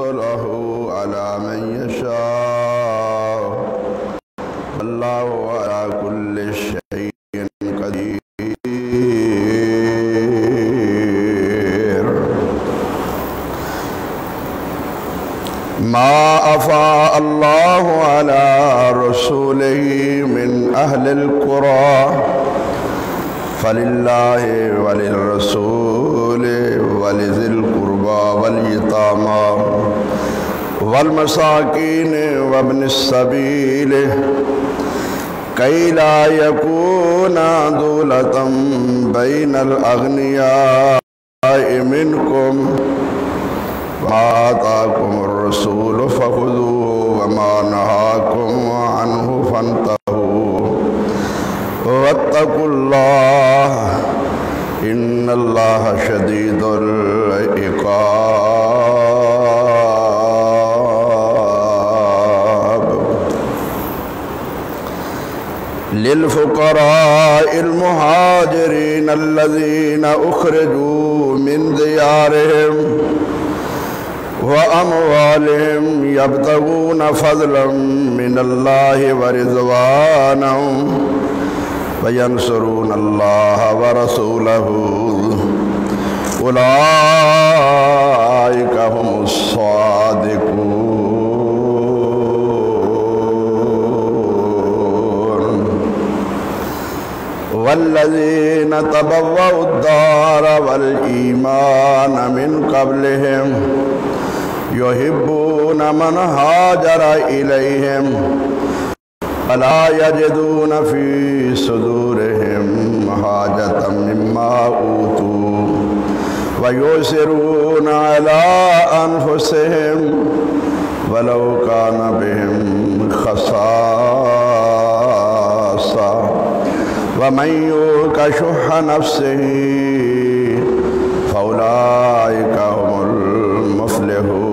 رسله على من يشاء والله على كل شيء قدير. ما أفاء الله على رسوله من أهل القرى فلله وللرسول ولذي القربى واليتامى والمساكين وابن السبيل كي لا يكون دولة بين الأغنياء منكم وما آتاكم الرسول فخذوه وما نهاكم عنه فانتهوا واتقوا الله إن الله شديد العقاب. للفقراء المهاجرين الذين أخرجوا من ديارهم وأموالهم يبتغون فضلا من الله ورضوانا وينصرون الله ورسوله أولئك هم الصادقون. والذين تبوأوا الدار والإيمان من قبلهم يحبون من هاجر إليهم ولا يجدون في صدورهم حاجة مما أوتوا ويؤثرون على أنفسهم ولو كان بهم خصاصة ومن يوق شح نفسه فأولئك هم المفلحون.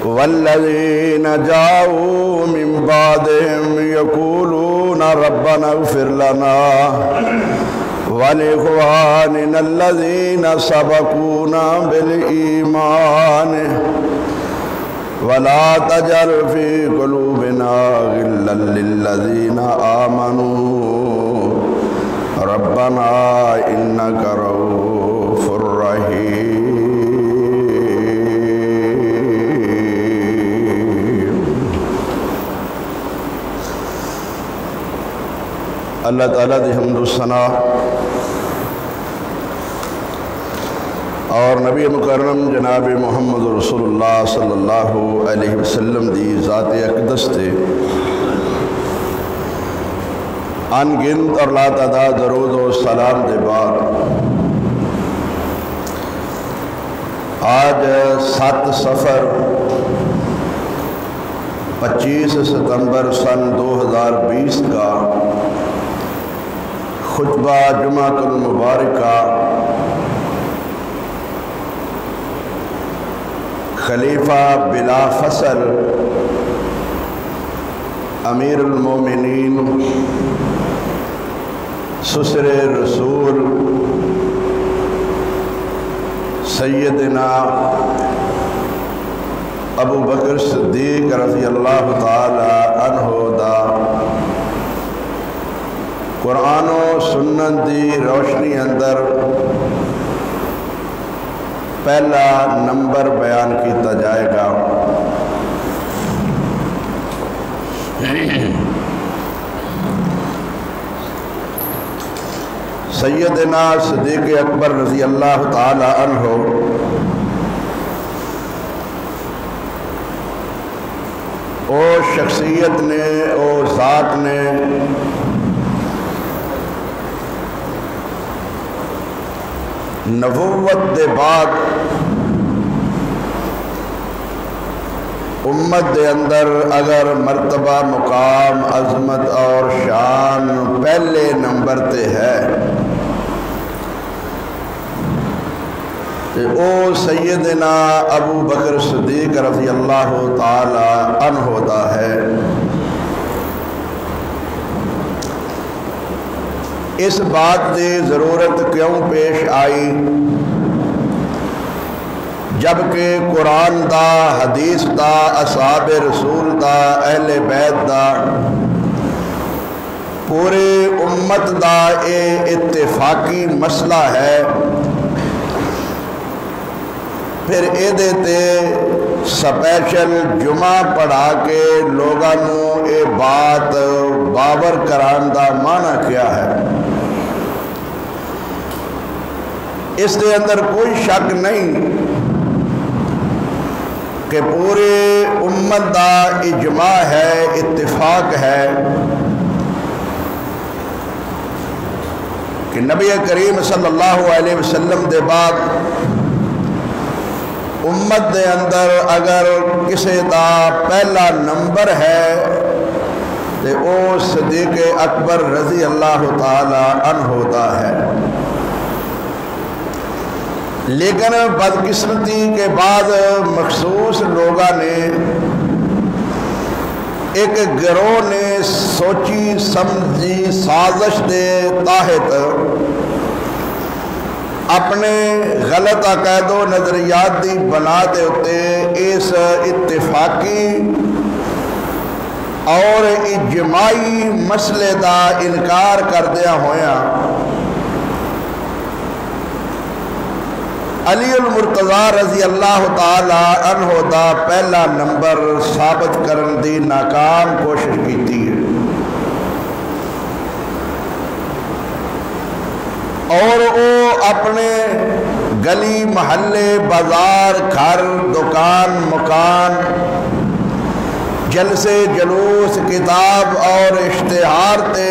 والذين جاءوا من بعدهم يقولون ربنا اغفر لنا ولإخواننا الذين سبقونا بالإيمان ولا تجعل في قلوبنا غلا للذين آمنوا ربنا إنك رؤوف رحيم. اللہ تعالیٰ دی حمد و ثنا اور نبی مکرم جناب محمد رسول اللہ صلی اللہ علیہ وسلم دی ذات اقدس تے ان گنت اور لا تعداد درود و سلام دے بعد آج 7 صفر 25 ستمبر سن 2020 کا خطبہ جمعۃ المبارکہ خلیفہ بلا فصل امیر المومنین سسر رسول سیدنا ابو بکر صدیق رضی اللہ تعالی عنہ دا قرآن و سنت دی روشنی اندر پہلا نمبر بیان کیتا جائے گا. سیدنا صدیق اکبر رضی اللہ تعالی عنہ او شخصیت نے او ذات نے نبوت دے بعد امت دے اندر اگر مرتبہ مقام عظمت اور شان پہلے نمبر تے ہے او سیدنا ابو بکر صدیق رضی اللہ تعالی عنہ دا ہے. اس بات کی ضرورت کیوں پیش آئی جبکہ قرآن دا، حدیث دا، اصحاب رسول دا، اہل بیت دا، پورے امت دا اے اتفاقی مسئلہ ہے، پھر ایدے تے سپیشل جمعہ پڑھا کے لوگانوں اے بات باور کران دا معنی کیا ہے؟ اس کے اندر کوئی شک نہیں کہ پورے امت دا اجماع ہے، اتفاق ہے کہ نبی کریم صلی اللہ علیہ وسلم دے بعد امت دے اندر اگر کسی دا پہلا نمبر ہے تو وہ صدیق اکبر رضی اللہ تعالی عنہ دا ہے، لیکن بدقسمتی کے بعد مخصوص لوگوں نے، ایک گروہ نے سوچی سمجھی سازش دے تحت اپنے غلط عقائد و نظریات دی بنا دے ہوتے اس اتفاقی اور اجماعی مسئلے دا انکار کردیا ہویا علی المرتضی رضی اللہ تعالی عنہ دا پہلا نمبر ثابت کرن دی ناکام کوشش کیتی ہے، اور وہ اپنے گلی محلے بازار گھر دکان مکان جلسے جلوس کتاب اور اشتہار تے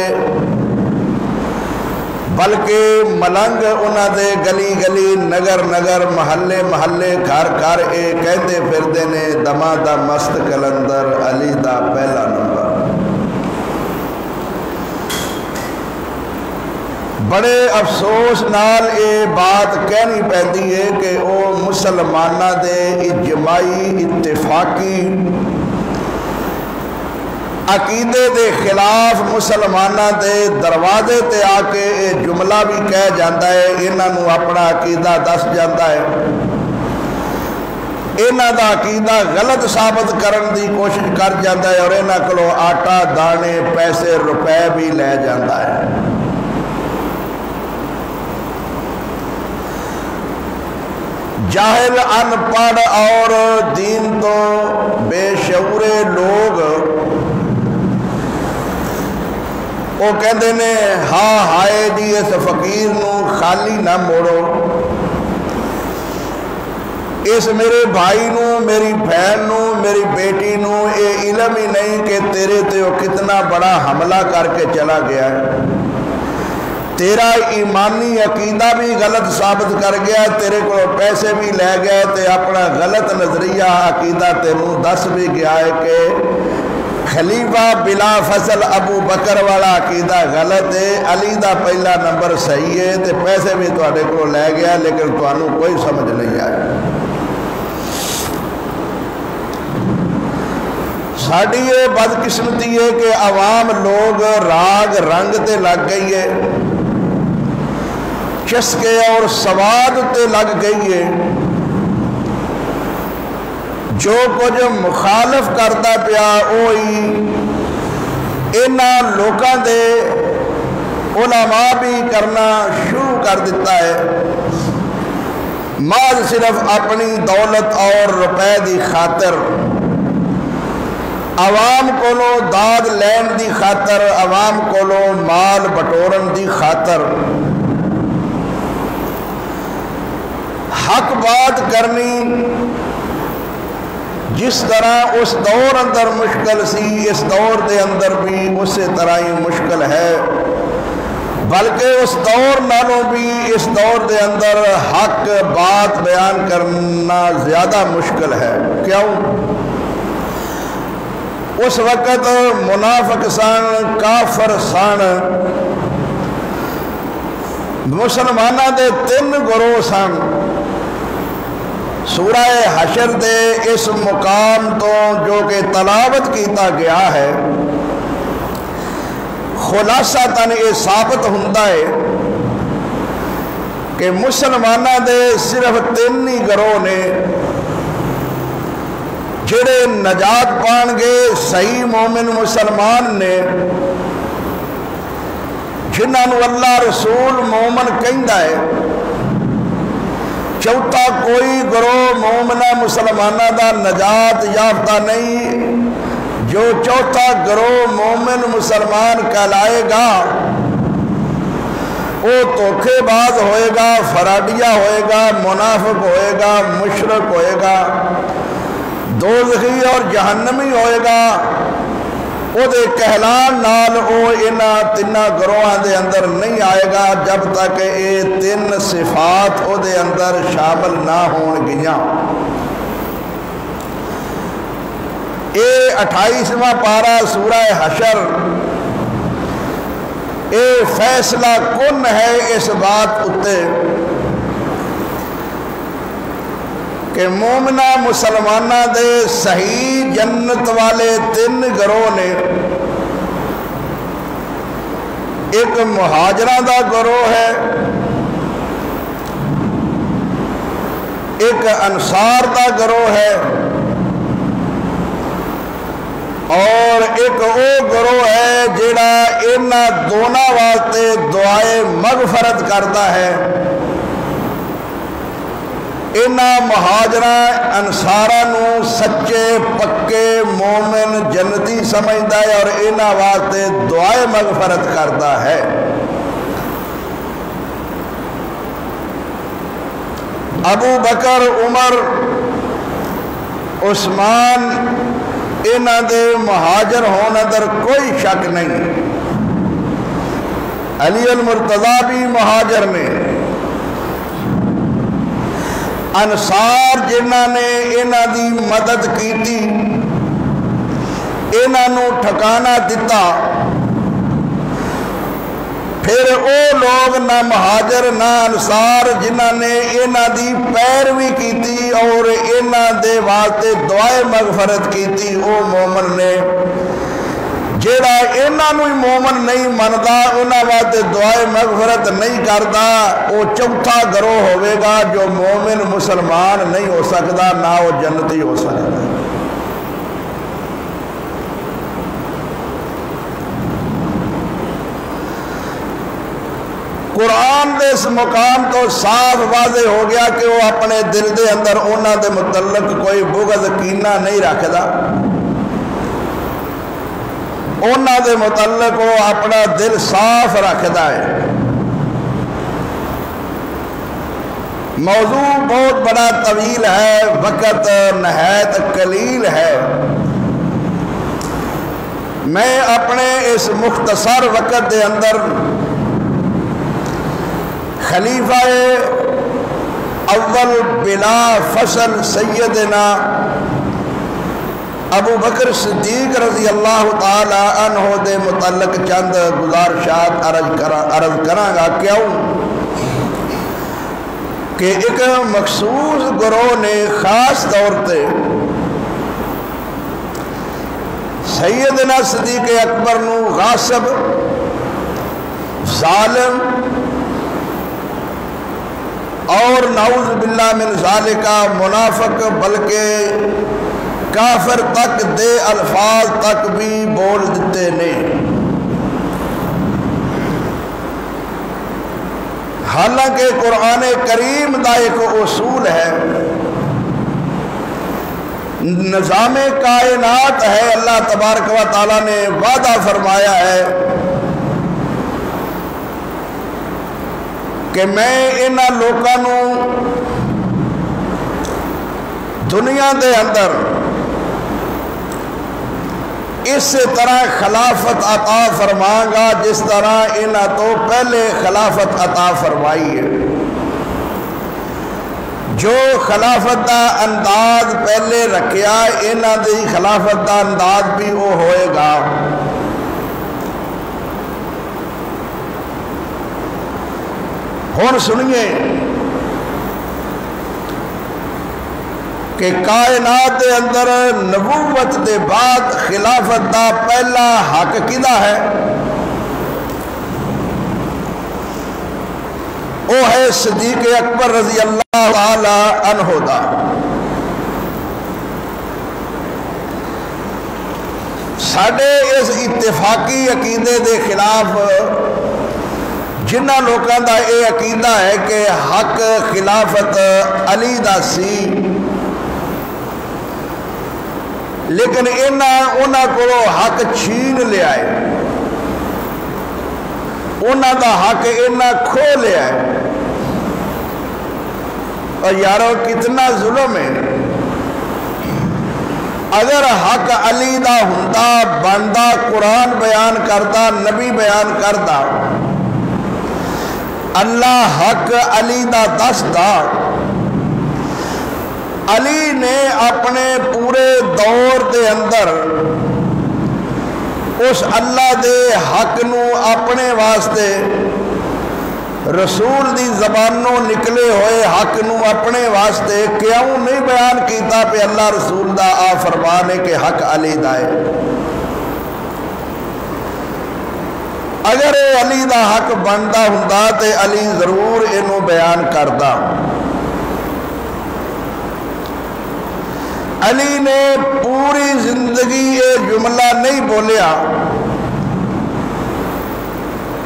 بلکہ ملنگ انہاں دے گلی گلی نگر نگر محلے محلے گھر گھر اے کہتے پھردے نے دما دا مست کلندر علی دا پہلا نمبر۔ بڑے افسوس نال اے بات کہنی پہندی ہے کہ او مسلمانہ دے اجماعی اتفاقی عقیدے دے خلاف مسلمانہ دے دروازے تے آ کے اے جملہ بھی کہہ جاندہ ہے، انہوں اپنا عقیدہ دس جاندہ ہے، انہوں دا عقیدہ غلط ثابت کرن دی کوشش کر جاندہ ہے، اور انہوں کلو آٹا دانے پیسے روپے بھی لے جاندہ ہے۔ جاہل ان پڑھ اور دین تو بے شعورے لوگ وہ کہندے نے ہاں ہائے جی اس فقیر نو خالی نہ موڑو، اس میرے بھائی نو، میری بہن نو، میری بیٹی نو اے علم ہی نہیں کہ تیرے تے وہ کتنا بڑا حملہ کر کے چلا گیا ہے، تیرا ایمانی عقیدہ بھی غلط ثابت کر گیا، تیرے کو پیسے بھی لے گئے، تے اپنا غلط نظریہ عقیدہ تینوں دس بھی گیا ہے کہ خلیفہ بلا فصل ابو بکر والا عقیدہ غلط ہے، علی دا پہلا نمبر صحیح ہے، تے پیسے بھی تواڈے کو لے گیا لیکن تانوں کوئی سمجھ نہیں آیا۔ ساڑی یہ بدقسمتی ہے کہ عوام لوگ راگ رنگ تے لگ گئی ہے، چسکے اور سواد تے لگ گئی ہے، جو کچھ مخالف کرتا پیا وہی انہاں لوکاں دے علماء بھی کرنا شروع کر دیتا ہے، محض صرف اپنی دولت اور روپے دی خاطر، عوام کولو داد لین دی خاطر، عوام کولو مال بٹورن دی خاطر حق بات کرنی جس طرح اس دور اندر مشکل سی، اس دور دے اندر بھی اسی طرح ہی مشکل ہے، بلکہ اس دور نالوں بھی اس دور دے اندر حق بات بیان کرنا زیادہ مشکل ہے۔ کیوں؟ اس وقت منافق سن، کافر سن، مسلمانہ دے تین گروہ سن۔ سورہ حشر دے اس مقام تو جو کہ تلاوت کیتا گیا ہے، خلاصتاً یہ ثابت ہوتا ہے کہ مسلمانوں دے صرف 3 ہی گروہ نے جڑے نجات پان گے، صحیح مومن مسلمان نے جنہوں اللہ رسول مومن کہندا ہے۔ چوتھا کوئی گروہ مومنہ مسلمانہ دا نجات یافتہ نہیں۔ جو چوتھا گروہ مومن مسلمان کہلائے گا وہ دھوکے باز ہوئے گا، فراڈیا ہوئے گا، منافق ہوئے گا، مشرک ہوئے گا، دوزخی اور جہنمی ہوئے گا۔ وہ دے کہلان نال وہ انہاں 3 گروہاں دے اندر نہیں آئے گا جب تک یہ 3 صفات وہ دے اندر شامل نہ ہون گیاں۔ یہ 28واں پارہ سورہ حشر یہ فیصلہ کن ہے اس بات اتے کہ مومنہ مسلمانہ دے صحیح جنت والے 3 گروہ نے۔ ایک مہاجرہ دا گروہ ہے، ایک انصار دا گروہ ہے، اور ایک وہ گروہ ہے جڑا انہاں دونوں واسطے دعائے مغفرت کرتا ہے۔ انہاں مہاجراں انصاراں نو سچے پکے مومن جنتی سمجھدا ہے اور انہاں واسطے دعائے مغفرت کرتا ہے۔ ابو بکر، عمر، عثمان انہاں دے مہاجر ہون اندر کوئی شک نہیں۔ علی المرتضیٰ بھی مہاجر نے۔ انصار جنہاں نے انہاں دی مدد کیتی، انہاں نو ٹھکانہ دیتا، پھر او لوگ نہ مہاجر نہ انصار جنہاں نے انہاں دی پیروی کیتی اور انہاں دے واسطے دعائے مغفرت کیتی، او مومن نے جیڑا انہاں نو مومن نہیں مندا انہاں واسطے دعائے مغفرت نہیں کردا، وہ چوتھا گروہ ہوئے گا جو مومن مسلمان نہیں ہو سکتا، نہ وہ جنتی ہو سکتا۔ قرآن دے اس مقام تو صاف واضح ہو گیا کہ وہ اپنے دل دے اندر انہاں دے متعلق کوئی بغض کینہ نہیں رکھدا، انہاں دے متعلق وہ اپنا دل صاف رکھدا ہے۔ موضوع بہت بڑا طویل ہے، وقت نہایت قلیل ہے، میں اپنے اس مختصر وقت دے اندر خلیفہ اول بلا فصل سیدنا ابو بکر صدیق رضی اللہ تعالی عنہ دے متعلق چند گزارشات عرض کراں گا۔ کیوں کہ ایک مخصوص گروہ نے خاص طور تے سیدنا صدیق اکبر نو غاصب، ظالم اور نعوذ باللہ من ذالکہ منافق بلکہ کافر تک دے الفاظ تک بھی بول دیتے نے۔ حالانکہ قرآن کریم دا ایک اصول ہے، نظام کائنات ہے، اللہ تبارک و تعالیٰ نے وعدہ فرمایا ہے کہ میں انہاں لوکاں دنیا دے اندر اس طرح خلافت عطا فرماں گا جس طرح انہاں تو پہلے خلافت عطا فرمائی ہے۔ جو خلافت دا انداز پہلے رکھیا انہاں دی خلافت دا انداز بھی وہ ہوئے گا۔ ہن سنیے کہ کائنات دے اندر نبوت دے بعد خلافت دا پہلا حق کدا ہے؟ وہ ہے صدیق اکبر رضی اللہ تعالی عنہ دا۔ ساڈے اس اتفاقی عقیدے دے خلاف جنہ لوگوں دا یہ عقیدہ ہے کہ حق خلافت علی دا سی، لیکن انہاں کو حق چھین لیا ہے، انہاں دا حق انہاں کھو لیا ہے۔ اور یارو کتنا ظلم ہے، اگر حق علی دا ہوندا بندہ قرآن بیان کردا، نبی بیان کردا، اللہ حق علی دا دسدا، علی نے اپنے پورے دور دے اندر اس اللہ دے حق نو اپنے واسطے رسول دی زبانوں نکلے ہوئے حق نو اپنے واسطے کیوں نہیں بیان کیتا پہ اللہ رسول دا آ فرمانے کہ حق علی دا ہے؟ اگر علی دا حق بندا ہوندا تے علی ضرور اینو بیان کردا۔ علی نے پوری زندگی یہ جملہ نہیں بولیا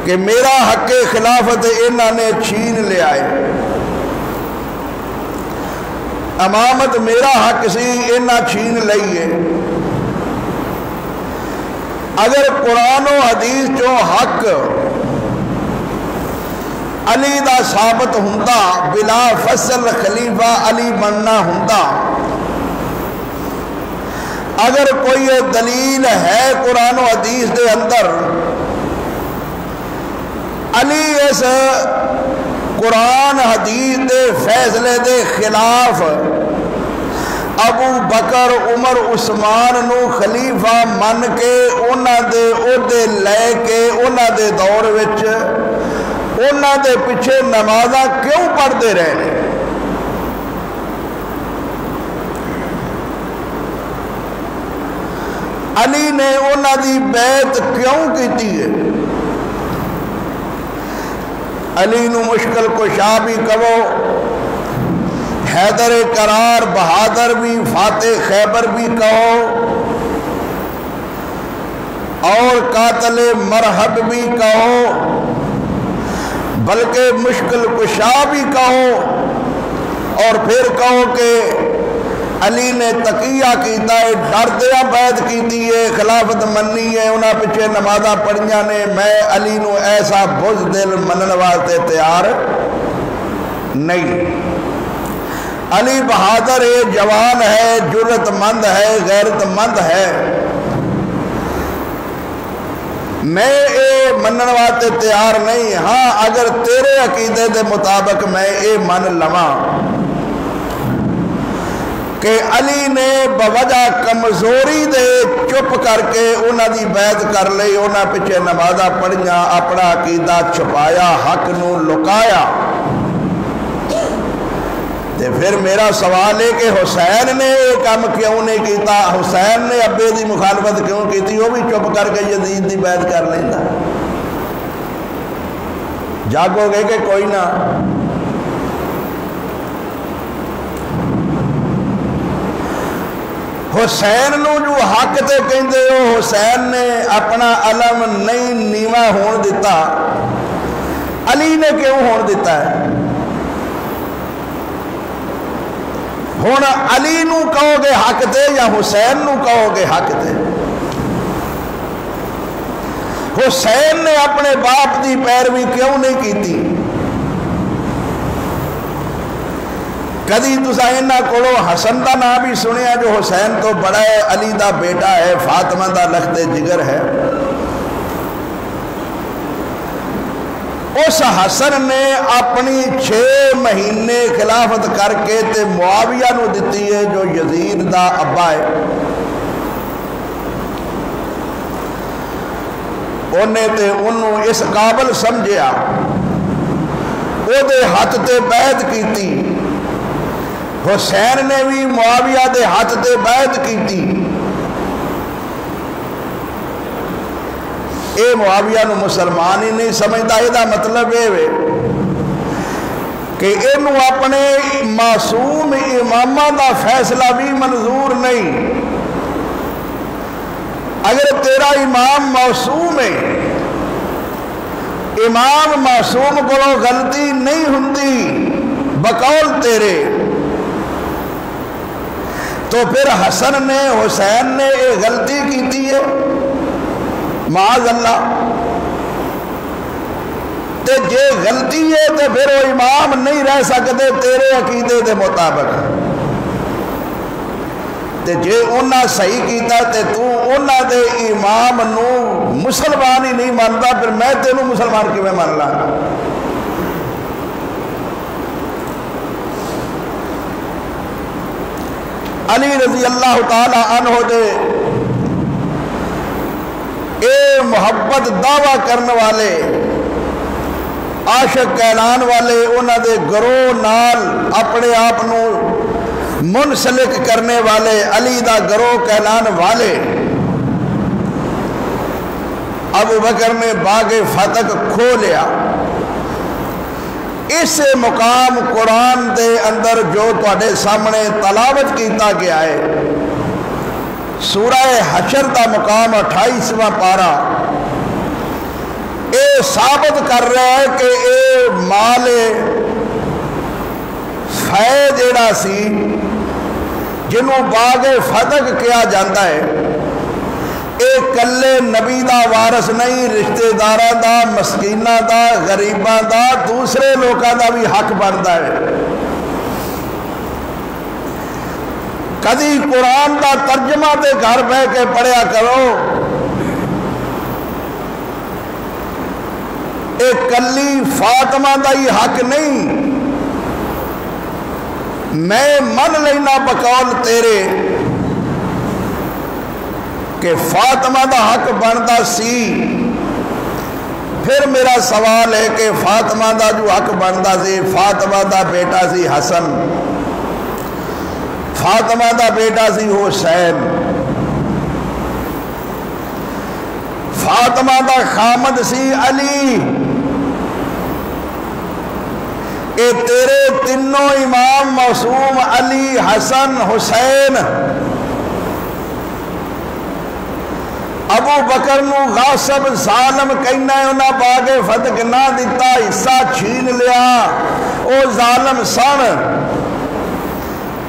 کہ میرا حق خلافت انہوں نے چھین لیا ہے، امامت میرا حق سی انہاں چھین لئی ہے۔ اگر قرآن و حدیث جو حق علی دا ثابت ہوندا، بلا فصل خلیفہ علی بننا ہوندا، اگر کوئی دلیل ہے قرآن و حدیث دے اندر علی اس قرآن حدیث دے فیصلے دے خلاف ابو بکر عمر عثمان نو خلیفہ من کے انہاں دے عہدے لے کے انہاں دے دور وچ انہاں دے پیچھے نمازاں کیوں پڑھتے رہے؟ علی نے انہاں دی بیعت کیوں کیتی ہے؟ علی نو مشکل کشا بھی کہو، حیدر قرار بہادر بھی، فاتح خیبر بھی کہو، اور قاتل مرحب بھی کہو، بلکہ مشکل کشا بھی کہو، اور پھر کہو کہ علی نے تقیہ کیتا ہے، ڈردیا بیعت کیتی ہے، خلافت مننی ہے، انہاں پیچھے نمازاں پڑھیاں نے، میں علی نو ایسا بزدل منن واسطے تیار نہیں۔ علی بہادر ہے، جوان ہے، جرت مند ہے، غیرت مند ہے، میں اے منن واسطے تیار نہیں۔ ہاں اگر تیرے عقیدے دے مطابق میں اے من لواں کہ علی نے بوجہ کمزوری دے چپ کر کے انہاں دی بیعت کر لئی، انہاں پیچھے نمازاں پڑھیاں، اپنا عقیدہ چھپایا، حق نو لکایا، تے پھر میرا سوال ہے کہ حسین نے یہ کام کیوں نہیں کیتا؟ حسین نے ابے دی مخالفت کیوں کیتی؟ وہ بھی چپ کر کے یزید دی بیعت کر لینا۔ جاگو گے کہ کوئی نہ؟ حسین نو جو حق تے کہندے ہو، حسین نے اپنا علم نہیں نیواں ہون دیتا، علی نے کیوں ہون دیتا ہے؟ ہون علی نو کہو گے حق تے یا حسین نو کہو گے حق تے؟ حسین نے اپنے باپ دی پیروی کیوں نہیں کیتی؟ کدی تسا انہاں کولو حسن دا نام بھی سنیا جو حسین تو بڑا ہے، علی دا بیٹا ہے، فاطمہ دا لخت جگر ہے؟ اس حسن نے اپنی 6 مہینے خلافت کر کے تے معاویہ نو دتی ہے جو یزید دا ابا ہے۔ انہیں تے انہوں اس قابل سمجھیا، او دے ہاتھ تے بیعت کیتی، حسین نے بھی معاویہ دے ہاتھ تے بیعت کیتی۔ اے معاویہ نو مسلمان ہی نہیں سمجھتا، یہ دا مطلب ہے کہ انہوں اپنے معصوم امامہ دا فیصلہ بھی منظور نہیں۔ اگر تیرا امام معصوم ہے، امام معصوم کو غلطی نہیں ہوندی بقول تیرے، تو پھر حسن نے حسین نے ایک غلطی کی ہے معاذ اللہ، تے جے غلطی ہے تے پھر وہ امام نہیں رہ سکتے تیرے عقیدے دے مطابق، تے جے انہاں صحیح کیتا تے تو انہاں دے امام نو مسلمان ہی نہیں مانتا، پھر میں تینوں مسلمان کیویں مان لاں گا؟ علی رضی اللہ تعالی عنہ دے اے محبت دعویٰ کرنے والے، عاشق کہلان والے، انہاں دے گروہ نال اپنے آپ نو منسلک کرنے والے، علی دا گروہ کہلان والے، ابو بکر نے باغ فتح کھو لیا۔ اس مقام قرآن دے اندر جو تواڈے سامنے تلاوت کیتا گیا ہے، سورہ حشر دا مقام 28واں پارہ، اے ثابت کر رہا ہے کہ اے مال فے جیڑا سی جنہوں باغ فتح کیا جاتا ہے، اے کلے نبی دا وارث نہیں، رشتہ داراں دا، مسکیناں دا، غریباں دا، دوسرے لوکاں دا بھی حق بنتا ہے۔ کدی قرآن دا ترجمہ تے گھر بہ کے پڑھیا کرو، اے کلی فاطمہ دا ہی حق نہیں، میں من لینا بقول تیرے کہ فاطمہ دا حق بنتا سی، پھر میرا سوال ہے کہ فاطمہ دا جو حق بنتا سی، فاطمہ دا بیٹا سی حسن، فاطمہ دا بیٹا سی حسین، فاطمہ دا خامد سی علی، اے تیرے تینوں امام معصوم علی، حسن، حسین، ابو بکر نو غاصب ظالم کہنا ہے، انہاں باغ فتح نہ دیتا، حصہ چھین لیا، او ظالم سن۔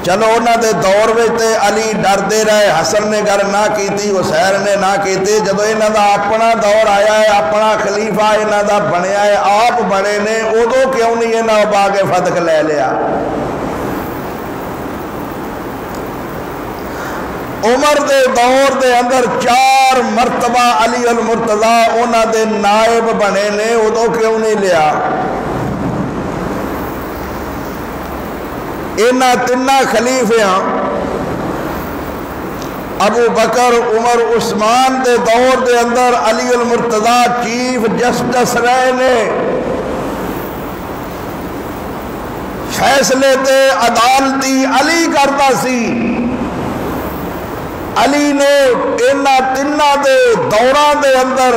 چلو انہاں دے دور وچ علی ڈردے رہے، حسن نے گل نہ کیتی، حسین نے نہ کیتی، جدو انہاں دا اپنا دور آیا ہے، اپنا خلیفہ انہاں دا بنیا ہے، آپ بنے نے، ادو کیوں نہیں انہاں باغ فتح لے لیا؟ عمر دے دور دے اندر 4 مرتبہ علی المرتضی انہاں دے نائب بنے نے، ادو کیوں نہیں لیا؟ انہاں تیناں خلیفیاں ابو بکر، عمر، عثمان دے دور دے اندر علی المرتضی چیف جسٹس رہے نے، فیصلے تے عدالتی علی کرتا سی۔ علی نے انہاں تیناں دے دوراں دے اندر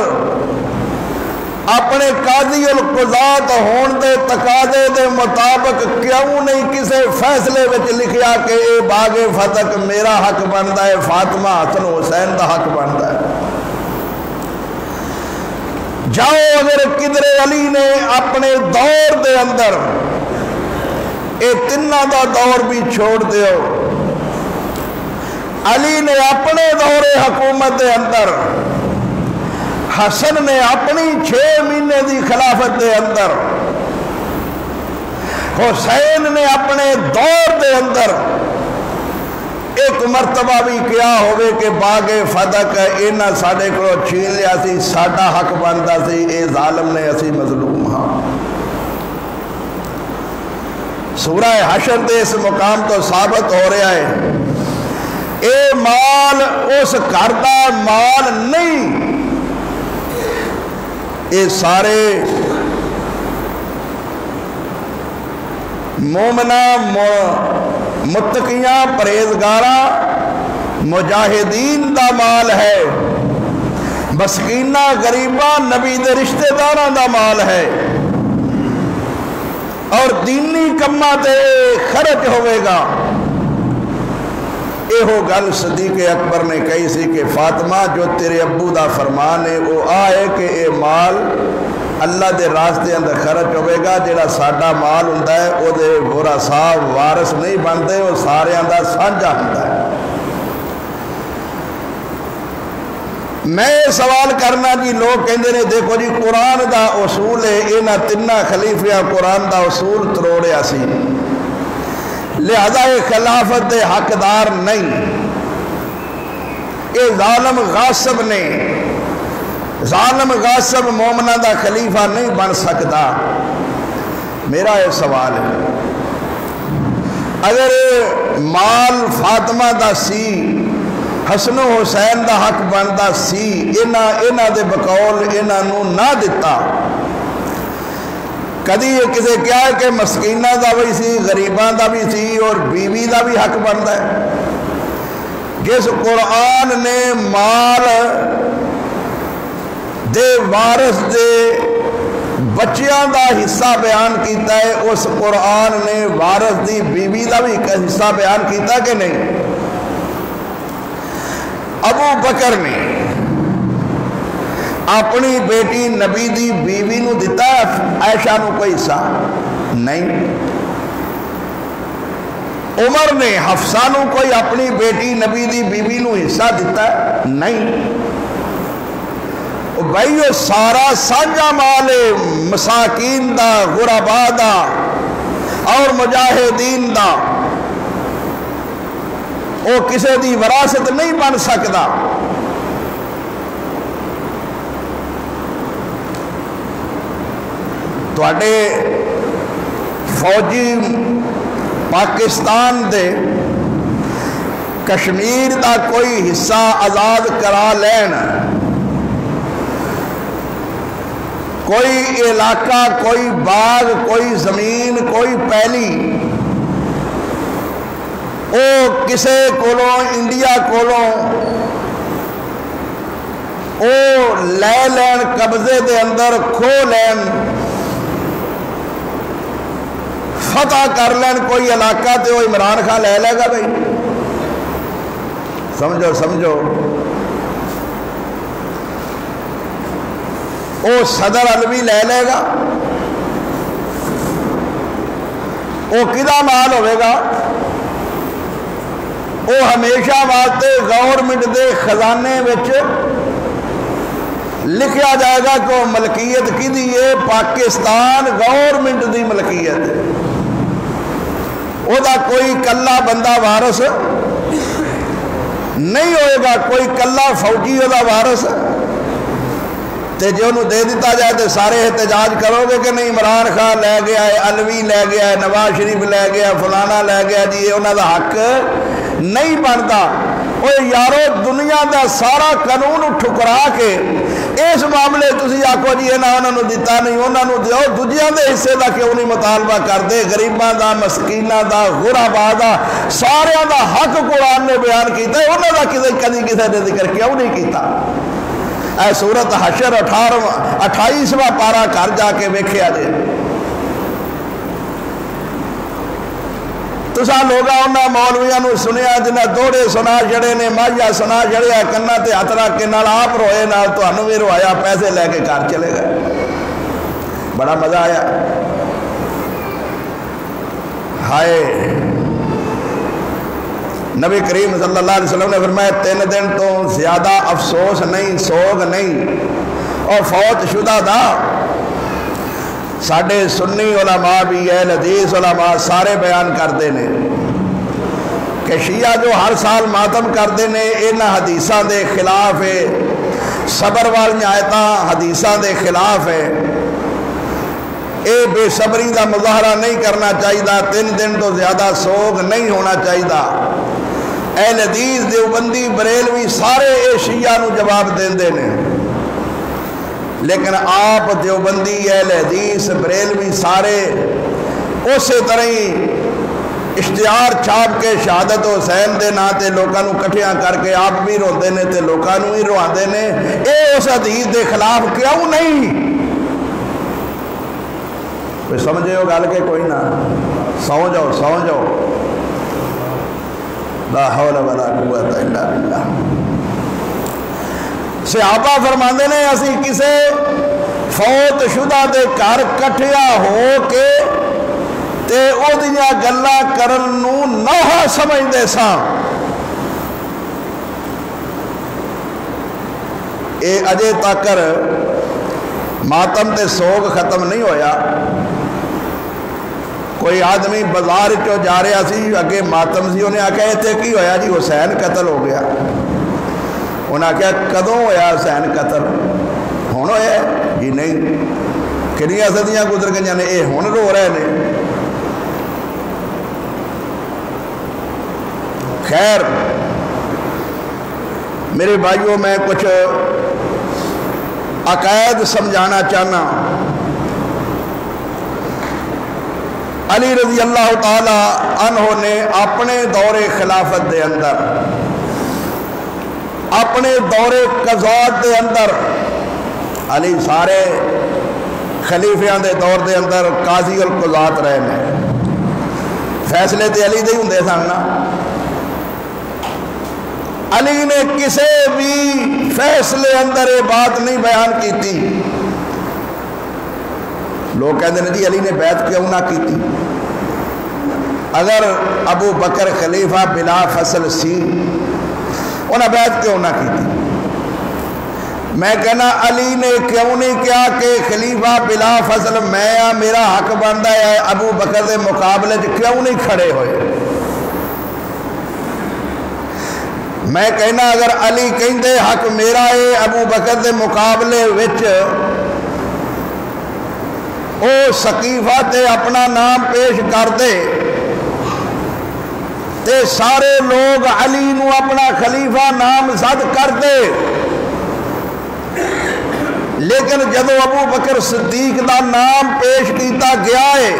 اپنے قاضی القضات ہون دے تقاضے دے مطابق کیوں نہیں کسے فیصلے وچ لکھیا کہ اے باغ فتح میرا حق بنتا ہے، فاطمہ حسن حسین دا حق بنتا ہے؟ جاؤ اگر کدرے علی نے اپنے دور دے اندر اے تیناں دا دور بھی چھوڑ دیو، علی نے اپنے دور حکومت دے اندر، حسن نے اپنی 6 مہینے دی خلافت دے اندر، حسین نے اپنے دور دے اندر ایک مرتبہ بھی کیا ہوئے کہ باغ فتح انہاں ساڈے کو چھین لیا سی، ساڈا حق بنتا سی، اے ظالم نے اسی مظلوم ہاں۔ سورہ حشر دے اس مقام تو ثابت ہو رہا ہے، اے مال اس گھر دا مال نہیں، اے سارے مومنہ متقیاں پرہیزگاراں مجاہدین دا مال ہے، مسکیناں غریباں نبی دے رشتہ داراں دا مال ہے۔ اور دینی کماں تے خرچ ہوئے گا۔ یہ گل صدیق اکبر نے کہی سی کہ فاطمہ جو تیرے ابو دا فرمان ہے وہ آئے کہ اے مال اللہ دے راستے اندر خرچ ہوئے گا، جڑا ساڈا مال ہوندا ہے او دے ورثا وارث نہیں بنتے، وہ سارے دا سانجھا ہوندا ہے۔ میں سوال کرنا جی، لوگ کہندے نے دیکھو جی قرآن دا اصول ہے، انہاں تیناں خلیفیاں قرآن دا اصول تروڑیا سی، لہذا یہ خلافت دے حقدار نہیں، یہ ظالم غاصب نے، ظالم غاصب مومنہ دا خلیفہ نہیں بن سکتا۔ میرا یہ سوال ہے، اگر مال فاطمہ دا سی، حسن و حسین دا حق بندا سی، انہاں دے بقول انہاں نو نہ دتا، کدی یہ کسے کیا ہے کہ مسکینہ دا بھی سی، غریبان دا بھی سی، اور بیوی دا بھی حق بنتا ہے؟ جس قرآن نے مال دے وارث دے بچیاں دا حصہ بیان کیتا ہے، اس قرآن نے وارث دی بیوی دا بھی حصہ بیان کیتا کہ نہیں؟ ابو بکر نے اپنی بیٹی نبی دی بیوی نو دیتا عائشہ نو کوئی حصہ نہیں، عمر نے حفصہ نو کوئی اپنی بیٹی نبی دی بیوی نو حصہ دیتا نہیں۔ بھائی وہ سارا سانجا مال مساکین دا، غربا دا اور مجاہدین دا، وہ کسی دی وراثت نہیں بن سکتا۔ تواڈے فوجی پاکستان دے کشمیر دا کوئی حصہ آزاد کرا لین، کوئی علاقہ، کوئی باغ، کوئی زمین، کوئی پیلی، او کسے کولوں انڈیا کولوں او لے لین، قبضے دے اندر کھو لین، فتح کر لین کوئی علاقہ، تے وہ عمران خان لے لے گا؟ بھائی سمجھو سمجھو، وہ صدر علوی لے لے گا؟ وہ کدا مال ہوئے گا؟ وہ ہمیشہ واسطے گورنمنٹ دے خزانے وچ لکھیا جائے گا کہ وہ ملکیت کی دی ہے، پاکستان گورنمنٹ دی ملکیت ہے، وہ دا کوئی کلا بندہ وارث نہیں ہوئے گا، کوئی کلا فوجی وہ دا وارث، تے جو انہوں دے دیتا جائے تو سارے احتجاج کرو گے کہ نہیں عمران خان لے گیا ہے، علوی لے گیا ہے، نواز شریف لے گیا ہے، فلانا لے گیا، جی یہ انہوں دا حق نہیں بنتا۔ وہ یارو دنیا دا سارا قانون ٹھکرا کے اس معاملے تسی آکھو جی انہوں نے دیتا نہیں، انہوں نے دیو، دنیا دے حصے دا کیوں نہیں مطالبہ کرتے؟ غریباں دا، مسکیناں دا، غربا دا، سارے دا حق قرآن نے بیان کیتا ہے، انہوں دا کدی کسی نے ذکر کیوں نہیں کیتا؟ اے سورت حشر 28واں پارا گھر جا کے ویکھیا جے، تسا لوگا انہاں مولویاں نو سنیا جنہاں دوڑے سنا جڑے نے، ماہیا سنا جڑیا، کنا تے ہاتھ رکھ کے نال آپ روئے، نال تانوں وی روایا، پیسے لے کے گھر چلے گئے، بڑا مزہ آیا۔ ہائے نبی کریم صلی اللہ علیہ وسلم نے فرمایا 3 دن تو زیادہ افسوس نہیں، سوگ نہیں اور فوت شدہ دا۔ ساڑھے سنی علماء بھی، اہل حدیث علماء سارے بیان کرتے ہیں کہ شیعہ جو ہر سال ماتم کرتے ہیں انہاں حدیثاں دے خلاف ہے، صبر والی آیتاں حدیثاں دے خلاف ہے، اے بے صبری دا مظاہرہ نہیں کرنا چاہیے، 3 دن تو زیادہ سوگ نہیں ہونا چاہیے۔ اہل حدیث دیوبندی بریلوی سارے اے شیعہ نو جواب دیندے نے، لیکن آپ دیوبندی اہل حدیث بریلوی سارے اسی طرح ہی اشتہار چھاپ کے شہادت حسین دے نا تے لوکاں نو کٹھیاں کر کے آپ بھی روندے نے تے لوکاں نو ہی رواندے نے۔ اے اس حدیث دے خلاف کیوں نہیں؟ کوئی سمجھے ہو گل کے کوئی نہ؟ سو جاؤ لا حول ولا قوت الا باللہ۔ صحابہ فرماندے نے اسی کسے فوت شدہ دے گھر کٹھیا ہو کے تے او دیاں گلاں کرن نو نوحہ سمجھدے ساں۔ اے اجے تکر ماتم تے سوگ ختم نہیں ہویا۔ کوئی آدمی بازار چو جا رہا سی، اگے ماتم سی، انہیں آکھا ایتھے کی ہویا جی؟ حسین قتل ہو گیا۔ انہیں آکھا کدوں ہویا حسین قتل؟ ہن ہویا جی؟ نہیں، کنیاں صدیاں گزر گئیاں نے، اے ہن رو رہے نے۔ خیر میرے بھائیوں، میں کچھ عقائد سمجھانا چاہنا۔ علی رضی اللہ تعالی عنہ نے اپنے دور خلافت دے اندر، اپنے دور قضات دے اندر، علی سارے خلیفیاں دے دور دے اندر قاضی القضات رہے ہیں، فیصلے تے علی دے ہوندے سن نا۔ علی نے کسے بھی فیصلے اندر یہ بات نہیں بیان کی تھی۔ لوگ کہتے ہیں جی علی نے بیعت کیوں نہ کی تھی؟ اگر ابو بکر خلیفہ بلا فصل سی، انہیں بیعت کیوں نہ کی تھی؟ میں کہنا علی نے کیوں نہیں کیا کہ خلیفہ بلا فصل میں میرا حق بنتا ہے، ابو بکر دے مقابلے کیوں نہیں کھڑے ہوئے؟ میں کہنا اگر علی کہندے حق میرا ہے ابو بکر دے مقابلے وچ، او سقیفہ تے اپنا نام پیش کر دے تے سارے لوگ علی نو اپنا خلیفہ نامزد کر دے، لیکن جدو ابو بکر صدیق دا نام پیش کیتا گیا ہے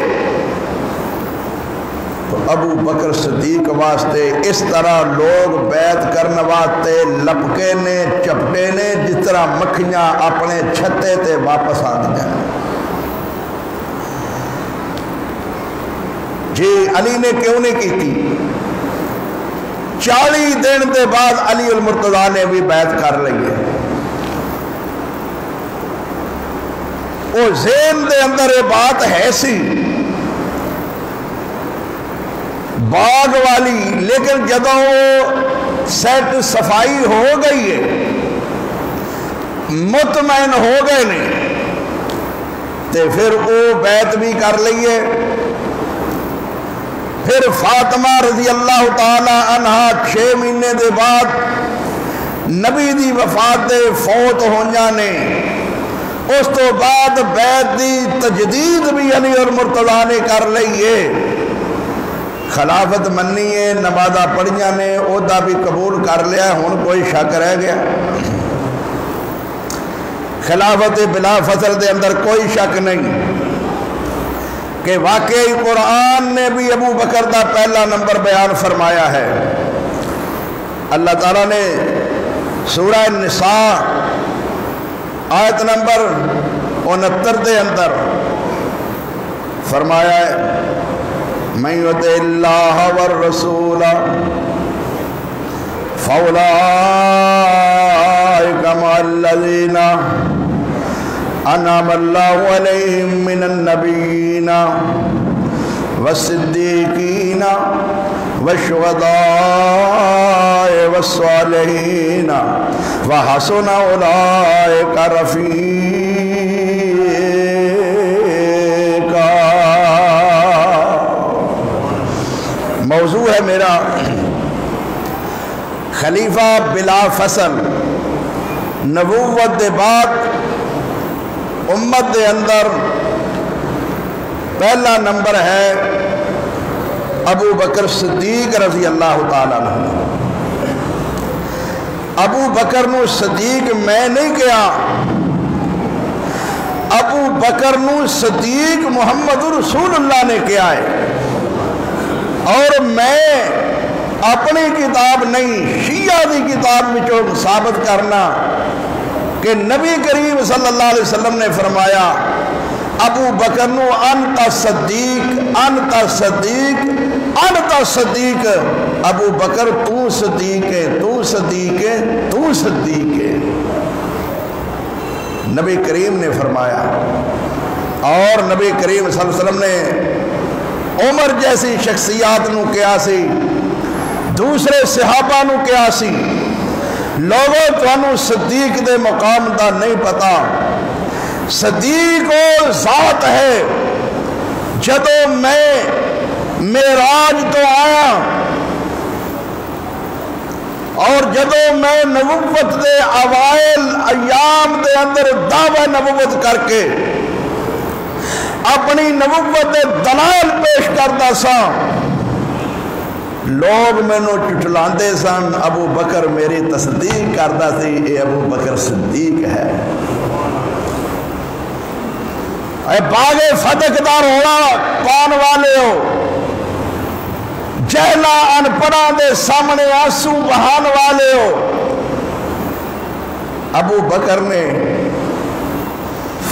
تو ابو بکر صدیق واسطے اس طرح لوگ بیعت کرنے واسطے لپکے نے، چپٹے نے، جس طرح مکھیاں اپنے چھتے تے واپس آ دیا۔ جی علی نے کیوں نہیں کی تھی؟ 40 دن دے بعد علی المرتضیٰ نے بھی بیعت کر لی ہے۔ وہ ذہن دے اندر یہ بات ہے سی باغ والی، لیکن جدوں وہ سیٹ صفائی ہو گئی ہے، مطمئن ہو گئے نے، تے پھر وہ بیعت بھی کر لئیے۔ پھر فاطمہ رضی اللہ تعالی عنہ 6 مہینے دے بعد نبی دی وفات دے فوت ہونیاں نے، اس تو بعد بیعت دی تجدید بھی علی اور مرتضیٰ نے کر لئیے، خلافت منی ہے، نمازہ پڑھیاں نے، عہدہ بھی قبول کر لیا، ہن کوئی شک رہ گیا؟ خلافت بلا فصل دے اندر کوئی شک نہیں کہ واقعی قرآن نے بھی ابو بکر دا پہلا نمبر بیان فرمایا ہے۔ اللہ تعالیٰ نے سورہ نساء آیت نمبر 69 دے اندر فرمایا ہے مَن یُطِعِ اللَّهَ وَالرَّسُولَ فَأُولَٰئِكَ مَعَ الَّذِينَ أَنْعَمَ اللَّهُ عَلَيْهِم مِّنَ النَّبِيِّينَ وَالصِّدِّيقِينَ وَالشُّهَدَاءِ وَالصَّالِحِينَ وَحَسُنَ أُولَٰئِكَ رَفِيقًا۔ موضوع ہے میرا خلیفہ بلا فصل، نبوت دے بعد امت دے اندر پہلا نمبر ہے ابو بکر صدیق رضی اللہ تعالیٰ عنہ۔ ابو بکر نو صدیق میں نہیں کیا، ابو بکر نو صدیق محمد رسول اللہ نے کیا ہے، اور میں اپنی کتاب نہیں شیعہ دی کتاب میں ثابت کرنا کہ نبی کریم صلی اللہ علیہ وسلم نے فرمایا ابو بکر نو انت صدیق انت صدیق انت صدیق، ابو بکر تو صدیق ہے، تو صدیق ہے، تو صدیق ہے۔ نبی کریم نے فرمایا، اور نبی کریم صلی اللہ علیہ وسلم نے عمر جیسی شخصیات نو کیا سی، دوسرے صحابہ نو کیا سی، لوگوں تانوں صدیق دے مقام دا نہیں پتا، صدیق وہ ذات ہے جدو میں معراج تو آیا اور جدو میں نبوت دے اوائل ایام دے اندر دعوی نبوت کر کے اپنی نبوت دے دلائل پیش کرتا سا، لوگ مینوں چٹلاندے سن، ابو بکر میری تصدیق کرتا سی، اے ابو بکر صدیق ہے۔ اے باغے فتح دا روڑا پان والے ہو، جہلا ان پڑھا دے سامنے آنسو بہان والے ہو۔ ابو بکر نے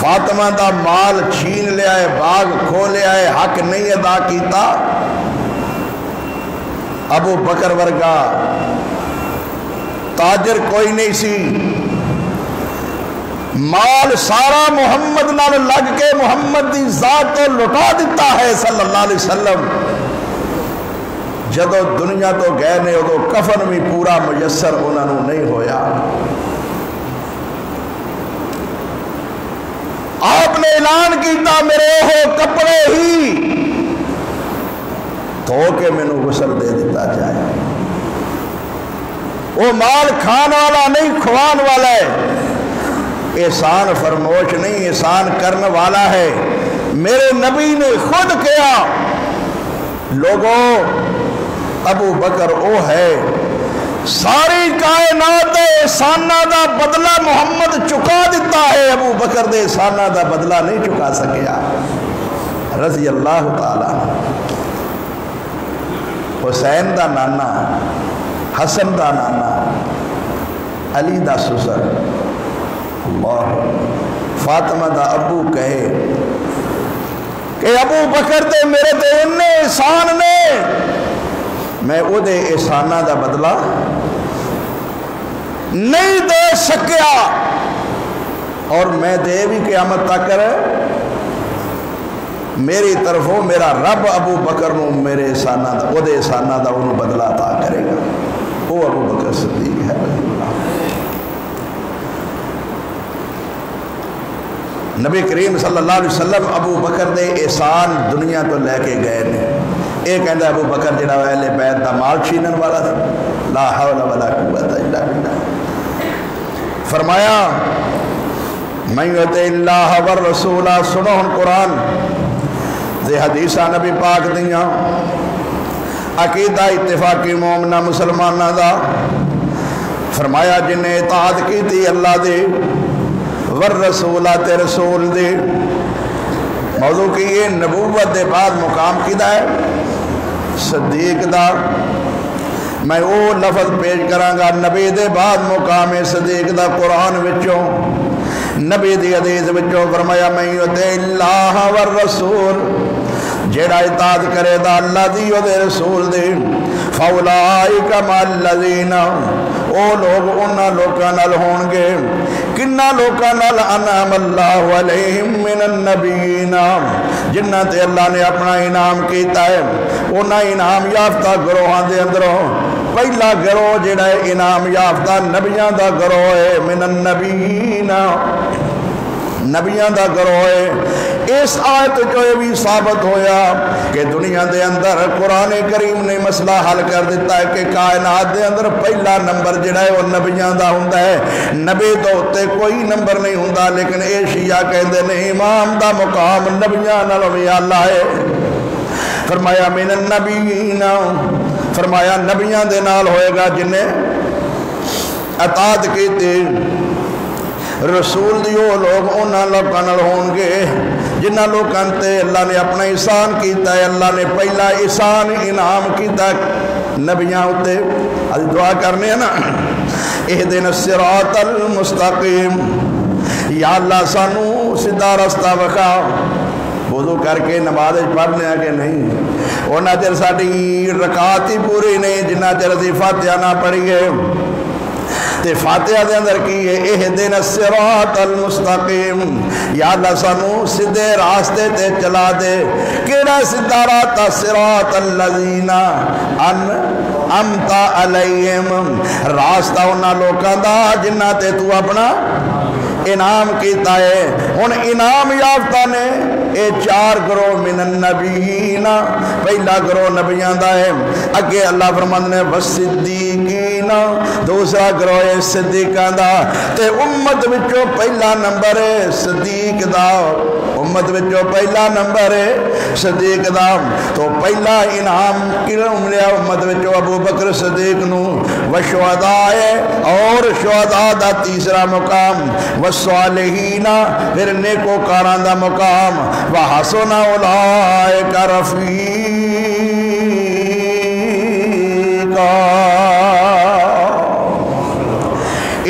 فاطمہ دا مال چھین لیا ہے، باغ کھو لیا ہے، حق نہیں ادا کیتا۔ ابو بکر ورگا تاجر کوئی نہیں سی، مال سارا محمد نال لگ کے محمد دی ذات تو لٹا دیتا ہے صلی اللہ علیہ وسلم۔ جدو دنیا تو گئے نے ادو کفن بھی پورا میسر انہوں نے نہیں ہویا۔ آپ نے اعلان کیتا میرے وہ کپڑے ہی دھو کے مینوں غسل دے دیتا جائے، وہ مال کھان والا نہیں کھوان والا ہے، احسان فرموش نہیں احسان کرنے والا ہے۔ میرے نبی نے خود کیا، لوگوں ابو بکر او ہے، ساری کائنات احسانہ دا بدلہ محمد چکا دیتا ہے، ابو بکر دے احسانہ دا بدلہ نہیں چکا سکیا رضی اللہ تعالیٰ۔ حسین دا نانا، حسن دا نانا، علی دا سسر، اللہ، فاطمہ دا ابو کہے کہ ابو بکر دے میرے دے انہیں احسان نے، میں او دے احسانہ دا بدلہ نہیں دے سکیا، اور میں دے بھی قیامت تک میری طرفوں میرا رب ابو بکر نو میرے احسانہ دا او دے احسانہ دا انہوں بدلہ عطا کرے گا۔ وہ ابو بکر صدیق ہے رضی اللہ۔ نبی کریم صلی اللہ علیہ وسلم ابو بکر دے احسان دنیا تو لے کے گئے نے۔ ایک کہندہ ابو بکر جڑا اہل بیت دا مال چھینن والا تھا، لا حول ولا قوت الا باللہ۔ فرمایا من یطع اللہ والرسول، سنو ہن قرآن دے حدیثہ نبی پاک دیاں، عقیدہ اتفاقی مومنہ مسلمانہ دا۔ فرمایا جن نے اطاعت کی تھی اللہ دے والرسولہ تے رسول دے، موضوع کی یہ نبوت دے بعد مقام کیدا ہے صدیق دا۔ میں وہ لفظ پیش کراں گا، نبی دے بعد مقام صدیق دا قرآن وچوں، نبی دی حدیث وچوں فرمایا من یطع اللہ والرسول، جیڑا اطاعت کرے دا اللہ دی و دے رسول دے، فاولائک مع الذین، او لوگ انہاں لوکاں نال ہون گے، کنہ لوکاں نال انعم اللہ علیہم من النبیین، جنہ تے اللہ نے اپنا انعام کیتا ہے، انہاں انعام یافتہ گروہاں دے اندروں پہلا گروہ جڑا ہے انعام یافتہ نبیاں دا گروہ ہے، من النبیین، نبیاں دا گروہ ہے۔ اس آیت جو یہ بھی ثابت ہویا کہ دنیا دے اندر قرآن کریم نے مسئلہ حل کر دیتا ہے کہ کائنات دے اندر پہلا نمبر جڑا ہے وہ نبیاں دا ہوندا ہے، نبی تو ہوتے کوئی نمبر نہیں ہوندا، لیکن اے شیعہ کہندے نے امام دا مقام نبیاں نالوں بھی اعلیٰ ہے۔ فرمایا من النبیین، فرمایا نبیاں دے نال ہوئے گا جنہیں اطاعت کیتے، رسول دیو لوگ انہاں لوکاں نال ہون گے جنہاں لوکاں تے اللہ نے اپنا احسان کیتا ہے، اللہ نے پہلا احسان انعام کیتا نبیاں ہوتے۔ آج دعا کرنے ہیں نا، اہدنا الصراط المستقیم، یا اللہ سانو سیدھا رستہ وکھا۔ وضو کر کے نماز پڑھ لیا کہ نہیں؟ اونا چر ساڑی رکعت ہی پوری نہیں جنہ چر اسی فاتحہ نہ پڑھی ہے۔ تے فاتحہ دے اندر کی ہے اہدنا الصراط المستقیم، یا اللہ سانو سدھے راستے تے چلا دے۔ کیڑا سدھا راستہ؟ صراط الذین انعمت علیہم، راستہ انہاں لوکاں دا جنہاں تے تو اپنا انعام کیتا ہے۔ ان انعام یافتہ نے اے 4 گروہ من النبیین، پہلا گروہ نبیان دا ہے۔ اگے اللہ فرماندے نے والصدیقین، دوسرا گروہ ہے صدیقاں دا۔ تے امت وچوں پہلا نمبر ہے صدیق دا، امت وچوں پہلا نمبر ہے صدیق دا۔ تو پہلا انعام کیوں ملیا امت وچوں؟ ابو بکر صدیق نو۔ والشہداء، اور شہداء دا تیسرا مقام، والصالحین، پھر نیکوکاران دا مقام، وحسن اولئک رفیقا،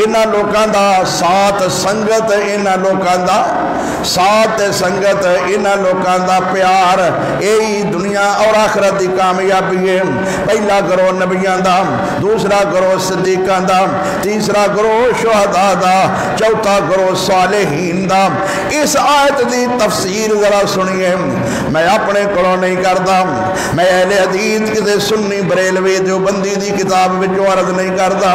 انہاں لوکاں دا ساتھ سنگت، انہاں لوکاں دا ساتھ سنگت، انہاں لوکاں دا پیار، یہی دنیا اور آخرت دی کامیابی ہے۔ پہلا گروہ نبیاں دا، دوسرا گروہ صدیقاں دا، تیسرا گروہ شہداء دا، چوتھا گروہ صالحین دا۔ اس آیت دی تفسیر ذرا سنیے، میں اپنے کولوں نہیں کردا، میں اہل حدیث کسی سنی بریلوی دیوبندی دی کتاب وچوں عرض نہیں کردا،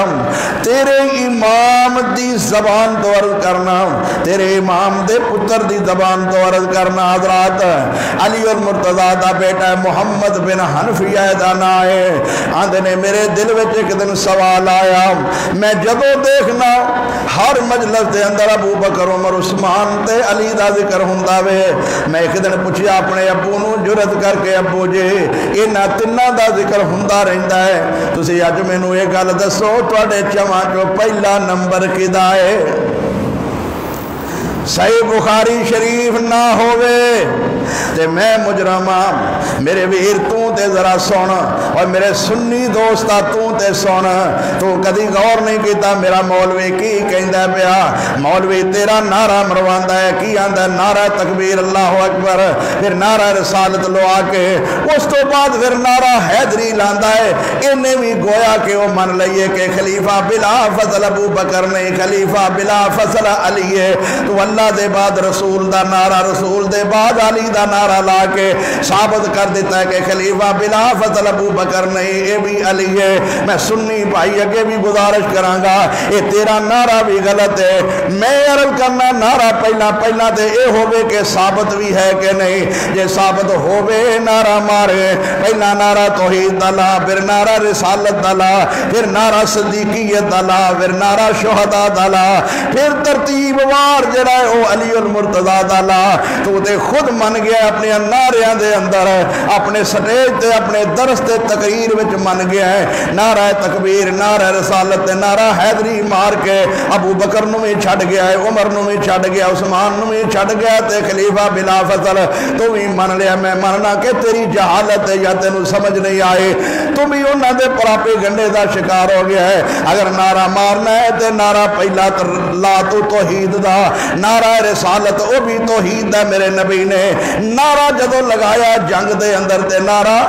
تیرے امام دی زبان تو عرض کرنا، تیرے امام دے پتر دی زبان تو عرض کرنا۔ حضرات علی المرتضیٰ دا بیٹا محمد بن حنفیہ دا نا ہے، آندھے نے میرے دل وچ ایک دن سوال آیا، میں جدو دیکھنا ہر مجلس دے اندر ابو بکر عمر عثمان تے علی دا ذکر ہوندا وے، میں ایک دن پوچھیا اپنے ابو نو جرت کر کے، ابو جی انہاں تناں دا ذکر ہوندا رہندا ہے، تسی اج مینوں یہ گل دسو تواڈے چواں چوں پہلا نمبر کدا ہے؟ صحیح بخاری شریف نہ ہوئے تے میں مجرمہ، میرے ویر تو تے ذرا سن، اور میرے سنی دوستا تو تے سن، تو کدی غور نہیں کیتا میرا مولوی کی کہندا پیا؟ مولوی تیرا نعرہ مرواندا ہے، کی آندا ہے؟ نعرہ تکبیر اللہ اکبر، پھر نعرہ رسالت لو آ کے، اس تو بعد پھر نعرہ حیدری لاندا ہے۔ انہیں بھی گویا کہ وہ من لئیے کہ خلیفہ بلا فضل ابو بکر نہیں، خلیفہ بلا فضل علی ہے، تو اللہ دے بعد رسول دا نعرہ، رسول دے بعد علی دا نعرہ لا کے ثابت کر دیتا ہے کہ خلیفہ بلا فضل ابو بکر نہیں، اے بھی علی ہے۔ میں سنی بھائی اگے بھی گزارش کرانگا، اے تیرا نعرہ بھی غلط ہے، میں عرض کرنا نعرہ پہلا تے اے ہوئے کہ ثابت بھی ہے کہ نہیں، جے ثابت ہوئے نعرہ مارے، پہلا نعرہ توحید دلا، پھر نعرہ رسالت دلا، پھر نعرہ صدیقیت دلا، پھر نعرہ شہداء دلا، پھر ترتیب وار جڑا ہے او علی المرتضیٰ دلا، تو دے خود من گیا اپنے نعریاں دے اندر، اپنے سٹیج تے اپنے درس تے تقریر وچ من گیا ہے، نعرہ تکبیر، نعرہ رسالت، نعرہ حیدری مار کے ابو بکر نو میں چھڑ گیا ہے، عمر نو میں چھڑ گیا، عثمان نو میں چھڑ گیا، تے خلیفہ بلا فضل تو بھی من لیا۔ میں مننا کہ تیری جہالت ہے یا تینو سمجھ نہیں آئے، تو بھی انہاں دے پراپے گنڈے دا شکار ہو گیا ہے۔ اگر نعرہ مارنا ہے تے نعرہ پہلا لا تو توحید دا، نعرہ رسالت او بھی توحید دا، میرے نبی نے نعرہ جدو لگایا جنگ دے اندر تے نعرہ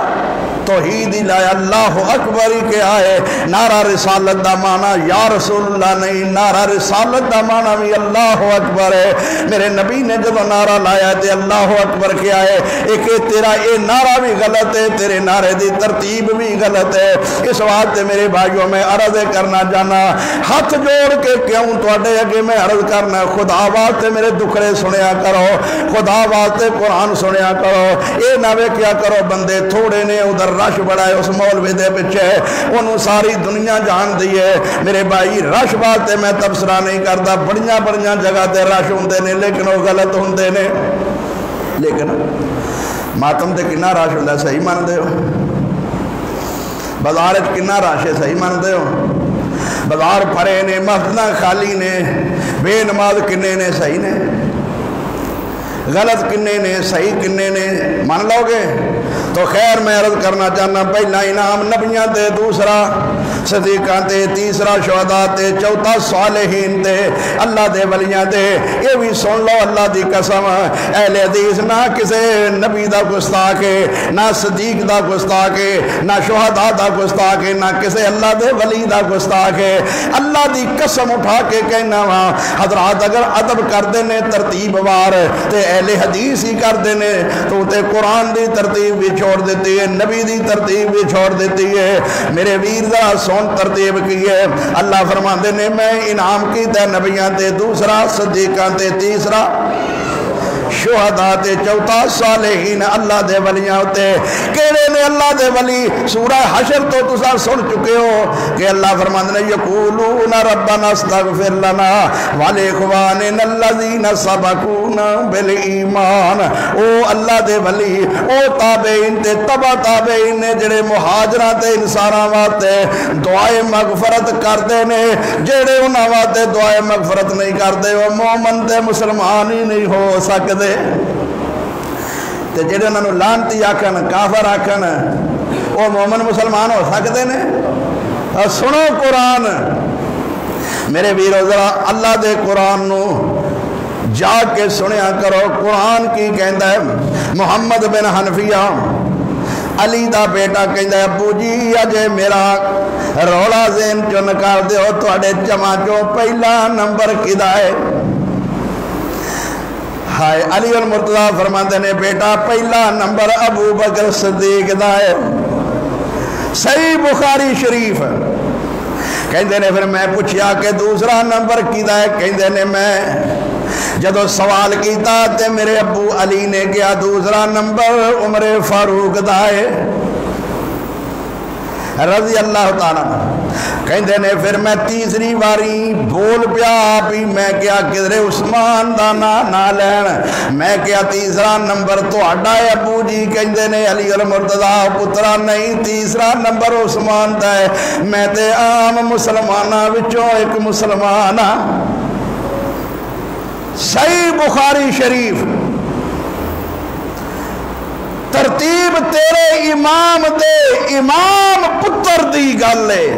توحید ہی لایا، اللہ اکبر ہی کیا ہے۔ نعرہ رسالت دا معنی یا رسول اللہ نہیں، نعرہ رسالت دا معنی بھی اللہ اکبر ہے۔ میرے نبی نے جب نعرہ لایا تے اللہ اکبر کیا ہے، ایک تیرا اے نعرہ بھی غلط ہے، تیرے نعرے دی ترتیب بھی غلط ہے۔ اس واسطے میرے بھائیوں میں عرض کرنا جانا، ہاتھ جوڑ کے کیوں تواڈے اگے میں عرض کرنا، خدا واسطے میرے دکھڑے سنیا کرو، خدا واسطے قرآن سنیا کرو، اے نہ کیا کرو بندے تھوڑے نے ادھر رش بڑا ہے اس مولوی دے پچھے، انہوں ساری دنیا جان دی ہے۔ میرے بھائی رش باستے میں تبصرہ نہیں کرتا، بڑیاں جگہ تے رش ہوندے نے لیکن وہ غلط ہوندے نے۔ لیکن ماتم تے کنا رش ہوندا ہے صحیح مان دے ہو؟ بازار کنا رش ہے صحیح مان دے ہو؟ بازار پھرے نے، مسجد خالی نے، بے نماز کنے نے صحیح نے؟ غلط کنے نے صحیح کنے نے؟ مان لو گے؟ تو خیر میں عرض کرنا چاہنا، پہلا انعام نبیاں تے، دوسرا صدیقاں تے، تیسرا شہداء تے، چوتھا صالحین تے، اللہ دے ولیاں تے۔ یہ بھی سن لو اللہ دی قسم، اہل حدیث نہ کسے نبی دا گستاخ ہے، نہ صدیق دا گستاخ ہے، نہ شہداء دا گستاخ ہے، نہ کسے اللہ دے ولی دا گستاخ ہے۔ اللہ دی قسم اٹھا کے کہنا وا حضرات اگر ادب کردے نے ترتیب وار تے اہل حدیث ہی کردے نے تو تے قرآن دی ترتیب بھی چھوڑ دیتی ہے، نبی دی ترتیب بھی چھوڑ دیتی ہے۔ میرے ویر ذرا سون ترتیب کی ہے، اللہ فرماندے نے میں انعام کیتا ہے نبیاں تے، دوسرا صدیقاں تے، تیسرا شہداء تے، چوتھا صالحین اللہ دے ولیاں تے۔ کیڑے نے اللہ دے ولی؟ سورہ حشر تو تسا سن چکے ہو کہ اللہ فرماندے نے یقولون ربنا استغفر لنا ولاخواننا الذین سبقونا بالایمان۔ او اللہ دے ولی، او تابعین تے تبع تابعین نے جڑے مہاجراں تے انساناں واسطے دعائے مغفرت کردے نے، جڑے انہاں واسطے دعائے مغفرت نہیں کردے وہ مومن تے مسلمان ہی نہیں ہو سکدے۔ تے جڑے انہاں نوں لعنتی آکھن، کافر آکھن، وہ مومن مسلمان ہو سکتے ہیں؟ اور سنو قرآن میرے ویرو، ذرا اللہ دے قرآن نو جا کے سنیا کرو۔ قرآن کی کہندا ہے؟ محمد بن حنفیہ علی دا بیٹا کہندا ہے ابو جی اجے میرا رولا ذہن چوں نکال دیو، تواڈے جمع چوں پہلا نمبر کدا ہے؟ ہائے علی المرتضیٰ فرماندے نے بیٹا پہلا نمبر ابو بکر صدیق دا ہے۔ صحیح بخاری شریف کہندے نے پھر میں پوچھیا کہ دوسرا نمبر کیدا ہے؟ کہندے نے میں جدو سوال کیتا تے میرے ابو علی نے کیا دوسرا نمبر عمر فاروق دا ہے رضی اللہ تعالیٰ۔ کہندے نے پھر میں تیسری باری بول پیا بھی میں کیا کدھرے عثمان دا نہ لین، میں کیا تیسرا نمبر تو اڈا ہے ابو جی؟ کہندے نے علی المرتضیٰ پترا نہیں تیسرا نمبر عثمان دا ہے، میں تے عام مسلمانہ وچوں ایک مسلمان ہاں۔ صحیح بخاری شریف ترتیب تیرے امام دے امام پتر دی گل ہے۔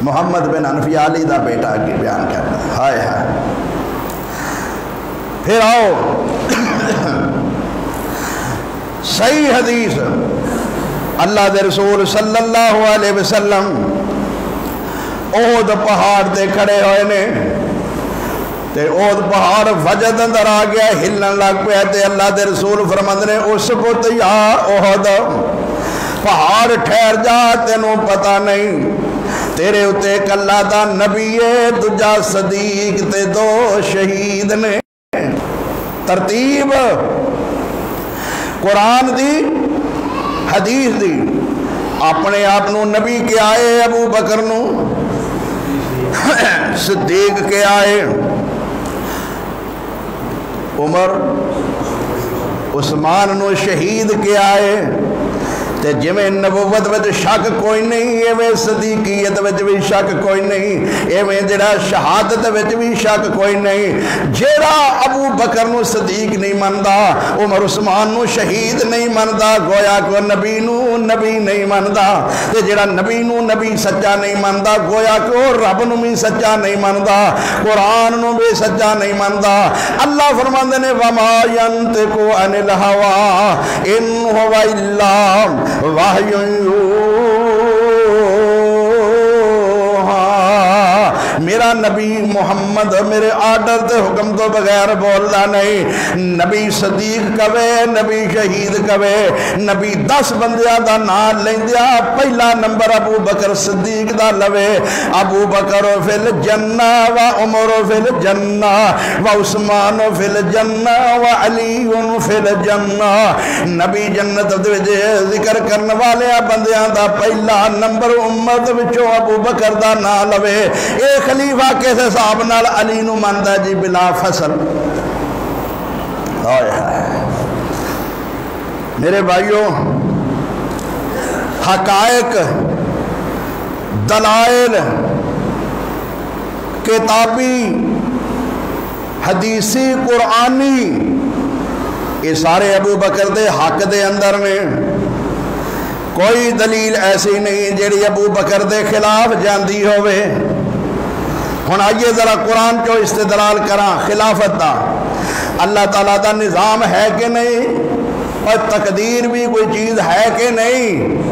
محمد بن حنفیہ علی دا بیٹا کی بیان کرتا ہے۔ ہائے ہائے پھر آؤ صحیح حدیث اللہ دے رسول صلی اللہ علیہ وسلم احد پہاڑ تے کھڑے ہوئے نے تے احد پہاڑ وجد اندر آ گیا، ہلن لگ پیا تے اللہ دے رسول فرماندے نے اسکت یا احد، پہاڑ ٹھہر جا تینوں پتہ نہیں تیرے اتے کلا دا نبی ہے، دجا صدیق تے دو شہید نے۔ ترتیب قرآن دی حدیث دی، اپنے آپ نو نبی کے آئے، ابو بکر نو صدیق کے آئے، عمر عثمان نو شہید کے آئے۔ تے جویں نبوت وچ شک کوئی نہیں ایویں صدیقیت وچ بھی شک کوئی نہیں، ایویں جڑا شہادت وچ بھی شک کوئی نہیں۔ جڑا ابو بکر نو صدیق نہیں مندا، عمر عثمان نو شہید نہیں مندا، گویا کو نبی نو نبی نہیں مندا۔ تے جڑا نبی نو نبی سچا نہیں مندا، گویا کو رب نو بھی سچا نہیں مندا، قرآن نو بھی سچا نہیں مندا۔ اللہ فرماندے نے وما ينطق عن الهوى ان هو الا وحی میرا نبی محمد میرے آرڈر تے حکم تو بغیر بولدا نہیں۔ نبی صدیق کہے، نبی شہید کہے، نبی 10 بندیاں دا نام لیندیا پہلا نمبر ابو بکر صدیق دا لوے۔ ابو بکر فی الجنہ و عمر فی الجنہ و عثمان فی الجنہ و علی فی الجنہ۔ نبی جنت دے ذکر کرنے والے بندیاں دا پہلا نمبر امت وچوں ابو بکر دا نام لوے۔ اے خلیفہ کس حساب نال علی نو مندا جی بلا فصل۔ میرے بھائیوں، حقائق، دلائل، کتابی، حدیثی، قرآنی، یہ سارے ابو بکر دے حق دے اندر میں۔ کوئی دلیل ایسی نہیں جیڑی ابو بکر دے خلاف جاندی ہوئے۔ ہن آئیے ذرا قرآن چو استدلال کراں خلافت دا۔ اللہ تعالیٰ دا نظام ہے کہ نہیں، اور تقدیر بھی کوئی چیز ہے کہ نہیں؟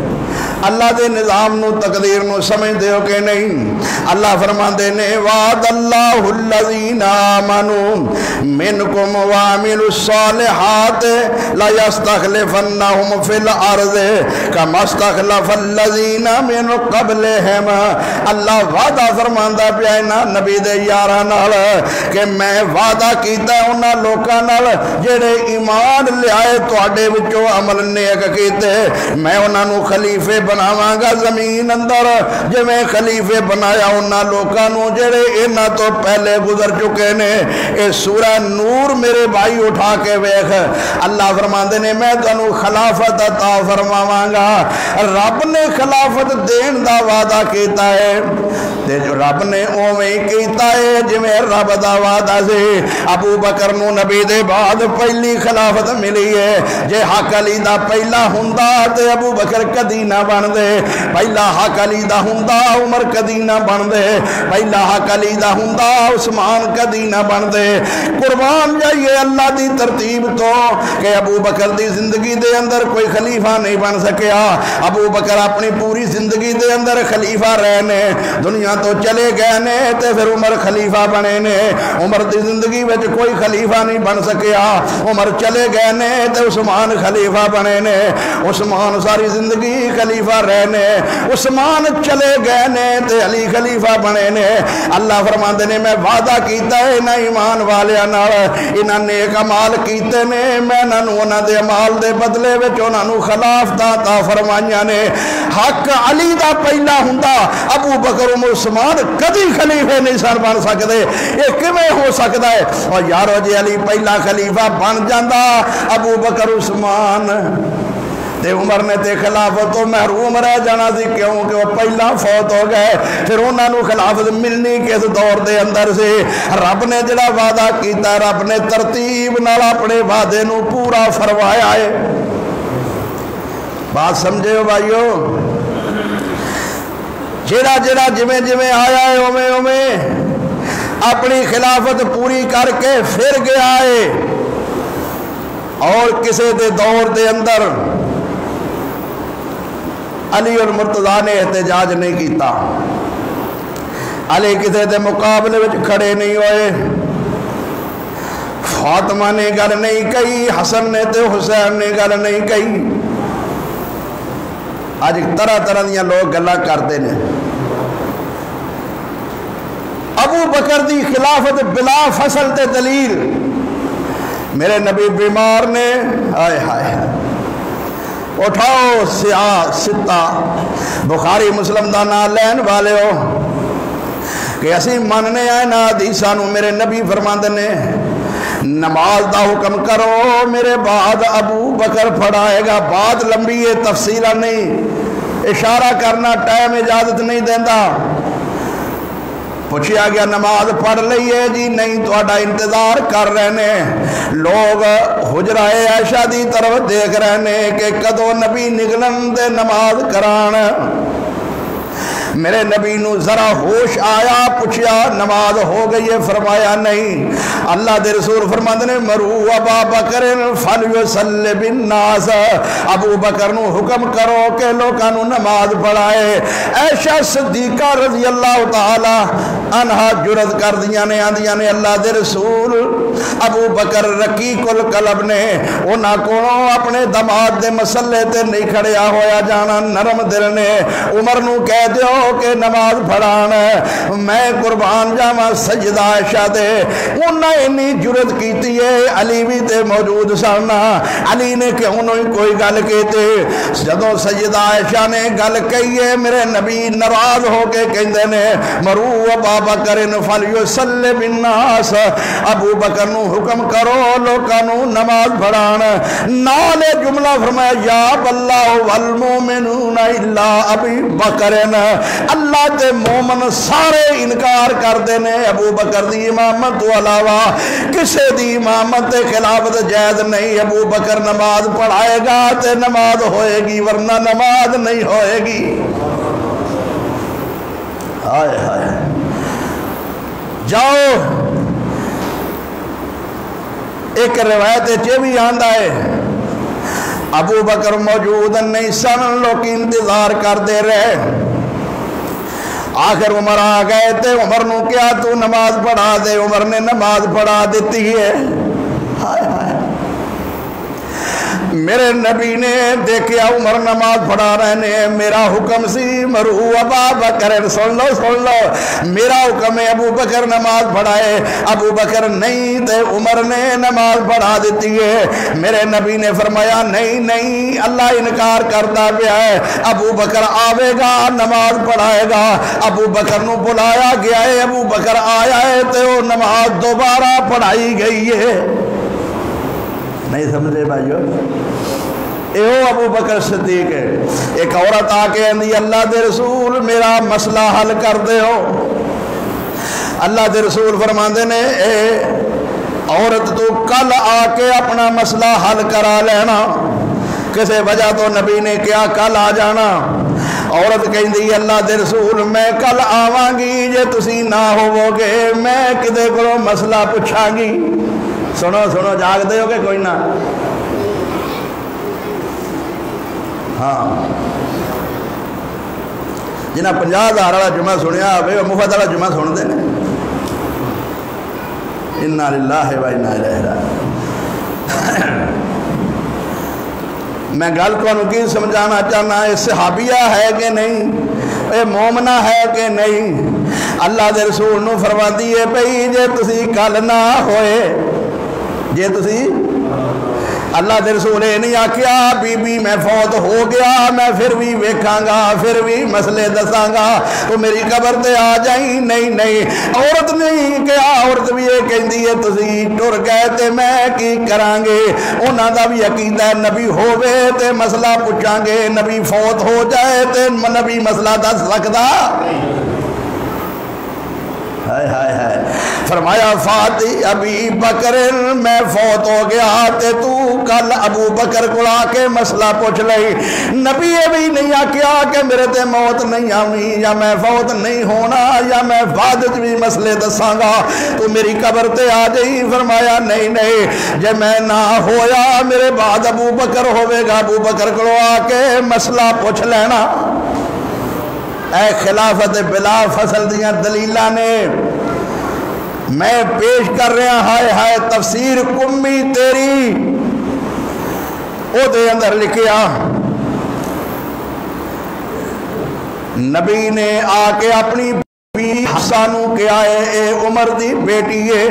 اللہ دے نظام نو تقدیر نو سمجھ دے ہو کہ نہیں؟ اللہ فرماندے نے وعد اللہ الذین آمنوا منکم وعملوا الصالحات لا یستخلفنہم فی الارض کما استخلف الذین من قبلہم۔ اللہ وعدہ فرماندا پیا نا نبی دے یاراں نال کہ میں وعدہ کیتا انہاں لوکاں نال جڑے ایمان لے آئے تواڈے وچوں عمل نیک کیتے، میں انہاں نو خلیفے بناواں گا زمین اندر جو میں خلیفے بنایا انہاں لوکاں نو جڑے انہاں تو پہلے گزر چکے نے۔ اے سورہ نور میرے بھائی اٹھا کے ویکھ، اللہ فرماندے نے میں تانوں خلافت عطا فرماواں گا۔ رب نے خلافت دین دا وعدہ کیتا ہے تے جو رب نے اوویں کیتا ہے جویں رب دا وعدہ سی۔ ابو بکر نو نبی دے بعد پہلی خلافت ملی ہے۔ جے حق علی دا پہلا ہوندا تے ابو بکر کدی نہ بن دے، پہلا حق علی دا ہوندا عمر کدی نہ بن دے، پہلا حق علی دا ہوندا عثمان کدی نہ بن دے۔ قربان جائیے اللہ دی ترتیب تو کہ ابو بکر دی زندگی دے اندر کوئی خلیفہ نہیں بن سکیا۔ ابو بکر اپنی پوری زندگی دے اندر خلیفہ رہے نے، دنیا تو چلے گئے نے تے پھر عمر خلیفہ بنے نے۔ عمر دی زندگی وچ کوئی خلیفہ نہیں بن سکیا، عمر چلے گئے نے تے عثمان خلیفہ بنے نے۔ عثمان ساری زندگی خلیفہ رہنے، عثمان چلے گئے نے تے علی خلیفہ بنے نے۔ اللہ فرماندے نے میں وعدہ کیتا ہے انہاں ایمان والیاں نال، انہاں نیک اعمال کیتے نے، میں انہاں دے اعمال دے بدلے وچ انہاں نوں خلافتاں عطا فرمائیاں نے۔ حق علی دا پہلا ہوندا ابو بکر عثمان کدی خلیفے نہیں سن بن سکدے، یہ کیویں ہو سکدا ہے؟ اور یارو جی علی پہلا خلیفہ بن جاندا ابو بکر عثمان تے عمر نے تے خلافت تو محروم رہ جانا سی، کیونکہ وہ پہلا فوت ہو گئے۔ پھر انہاں نوں خلافت ملنی کس دور دے اندر سے؟ رب نے جڑا وعدہ کیتا رب نے ترتیب نال اپنے وعدے نوں پورا فرمایا ہے۔ بات سمجھے ہو بھائیو؟ جڑا جڑا جویں جویں آیا ہے اوویں اوویں اپنی خلافت پوری کر کے پھر گیا ہے، اور کسے دے دور دے اندر علی اور مرتضیٰ نے احتجاج نہیں کیتا، علی کسے دے مقابلے وچ کھڑے نہیں ہوئے، فاطمہ نے گل نہیں کہی، حسن نے تے حسین نے گل نہیں کہی۔ آج طرح طرح دیاں لوگ گلاں کرتے ہیں۔ ابو بکر دی خلافت بلا فصل تے دلیل، میرے نبی بیمار نے، ہائے ہائے اٹھاؤ سیاہ ستہ بخاری مسلم دا نام لین والے ہو کہ اسی مننے آئے نا حدیثاں نوں۔ میرے نبی فرماندے نے نماز دا حکم کرو میرے بعد ابو بکر پڑھائے گا۔ بات لمبی ہے، تفصیلہ نہیں، اشارہ کرنا ٹائم اجازت نہیں دیندہ۔ پوچھیا گیا نماز پڑھ لئیے جی؟ نہیں، تہاڈا انتظار کر رہے نے۔ لوگ حجرہ عائشہ دی طرف دیکھ رہے نے کہ کدو نبی نکلن دے نماز کران۔ میرے نبی نو ذرا ہوش آیا، پوچھیا نماز ہو گئی ہے؟ فرمایا نہیں۔ اللہ دے رسول فرماندے نے مرو ابا بکر فلیصلی بالناس، ابو بکر نو حکم کرو کہ لوکاں نو نماز پڑھائے۔ عائشہ صدیقہ رضی اللہ تعالی عنہا جرأت کر دیاں نے، آندیاں نے اللہ دے رسول ابو بکر رقیق القلب نے، انہاں کولوں اپنے دماد دے مسئلے تے نہیں کھڑیا ہویا جانا، نرم دل نے۔ عمر نو کہہ دیو کہ نماز پڑھان، میں قربان جاواں سجدہ عائشہ دے۔ انہاں انی جرأت کیتی ہے، علی بھی تے موجود سن، علی نے کیوں نہیں کوئی گل کیتے؟ جدوں سجدہ عائشہ نے گل کہی ہے میرے نبی ناراض ہو کے کہندے نے مرو ابا بکر فلیصلی بالناس، ابو بکر بکر نو حکم کرو لوکاں نو نماز پڑھان، نالے جملہ فرمایا یا اللہ والمومنون الا ابی بکر، اللہ تے مومن سارے انکار کردے نے ابو بکر دی امامت تو علاوہ کسے دی امامت تے خلافت جائز نہیں۔ ابو بکر نماز پڑھائے گا تے نماز ہوئے گی ورنہ نماز نہیں ہوئے گی۔ ہائے ہائے، جاؤ ایک روایت یہ بھی آندا ہے ابو بکر موجود نہیں سن، لوگ انتظار کردے رہے، آخر عمر آ گئے تے عمر نو کیا تو نماز پڑھا دے، عمر نے نماز پڑھا دیتی ہے۔ ہائے ہائے، میرے نبی نے دیکھیا عمر نماز پڑھا رہے نے، میرا حکم سی مرو ابا بکر، سن لو میرا حکم ہے ابو بکر نماز پڑھائے، ابو بکر نہیں تے عمر نے نماز پڑھا دیتی ہے۔ میرے نبی نے فرمایا نہیں اللہ انکار کرتا پیا ہے، ابو بکر آوے گا نماز پڑھائے گا۔ ابو بکر نو بلایا گیا ہے، ابو بکر آیا ہے تے وہ نماز دوبارہ پڑھائی گئی ہے۔ نہیں سمجھے بھائیو، ایہو ابو بکر صدیق ہے۔ ایک عورت آ کے اندھی اللہ دے رسول میرا مسئلہ حل کر دے ہو، اللہ دے رسول فرماندے نے اے عورت تو کل آ کے اپنا مسئلہ حل کرا لینا، کسے وجہ تو نبی نے کیا کل آ جانا، عورت کہندی اللہ دے رسول میں کل آواں گی جے تسی نہ ہوو گے میں کدے کولوں مسئلہ پوچھاں گی۔ سنو جاگ دے ہو کہ کوئی نہ؟ ہاں جنہ 50,000 والا جمعہ سنیا ہوئے وہ مفت والا جمعہ سن دے انا للہ و انا الیہ راجعون۔ میں گل تمہیں کی سمجھانا چاہنا، یہ صحابیہ ہے کہ نہیں، یہ مومنہ ہے کہ نہیں؟ اللہ دے رسول نو فرماتی ہے بھئی جے تسی کل نہ ہوئے، جے تسی اللہ دے رسول نے نہیں آکھیا بی بی میں فوت ہو گیا میں پھر بھی ویکھاں گا پھر بھی مسئلے دساں گا تو میری قبر تے آ جائیں، نہیں عورت نہیں کہا، عورت بھی یہ کہندی ہے تسی ٹر گئے تے میں کی کراں گے، انہاں دا بھی عقیدہ ہے نبی ہووے تے مسئلہ پوچھاں گے، نبی فوت ہو جائے تے نبی مسئلہ دس سکدا؟ ہائے ہائے ہائے، فرمایا فاتی ابی بکر میں فوت ہو گیا تے تو کل ابو بکر کو آ کے مسئلہ پوچھ لئی۔ نبی یہ بھی نہیں آکیا کہ میرے تے موت نہیں آنی یا میں فوت نہیں ہونا یا میں بعد بھی مسئلے دساں گا تو میری قبر تے آ جائی۔ فرمایا نہیں جے میں نہ ہویا میرے بعد ابو بکر ہوئے گا، ابو بکر کو آ کے مسئلہ پوچھ لینا۔ اے خلافت بلا فصل دیاں دلیلہ نے میں پیش کر رہا، ہائے ہائے تفسیر کمی تیری او دے اندر لکھیا نبی نے آ کے اپنی بیوی حفصہ نو کیا ہے اے عمر دی بیٹی ہے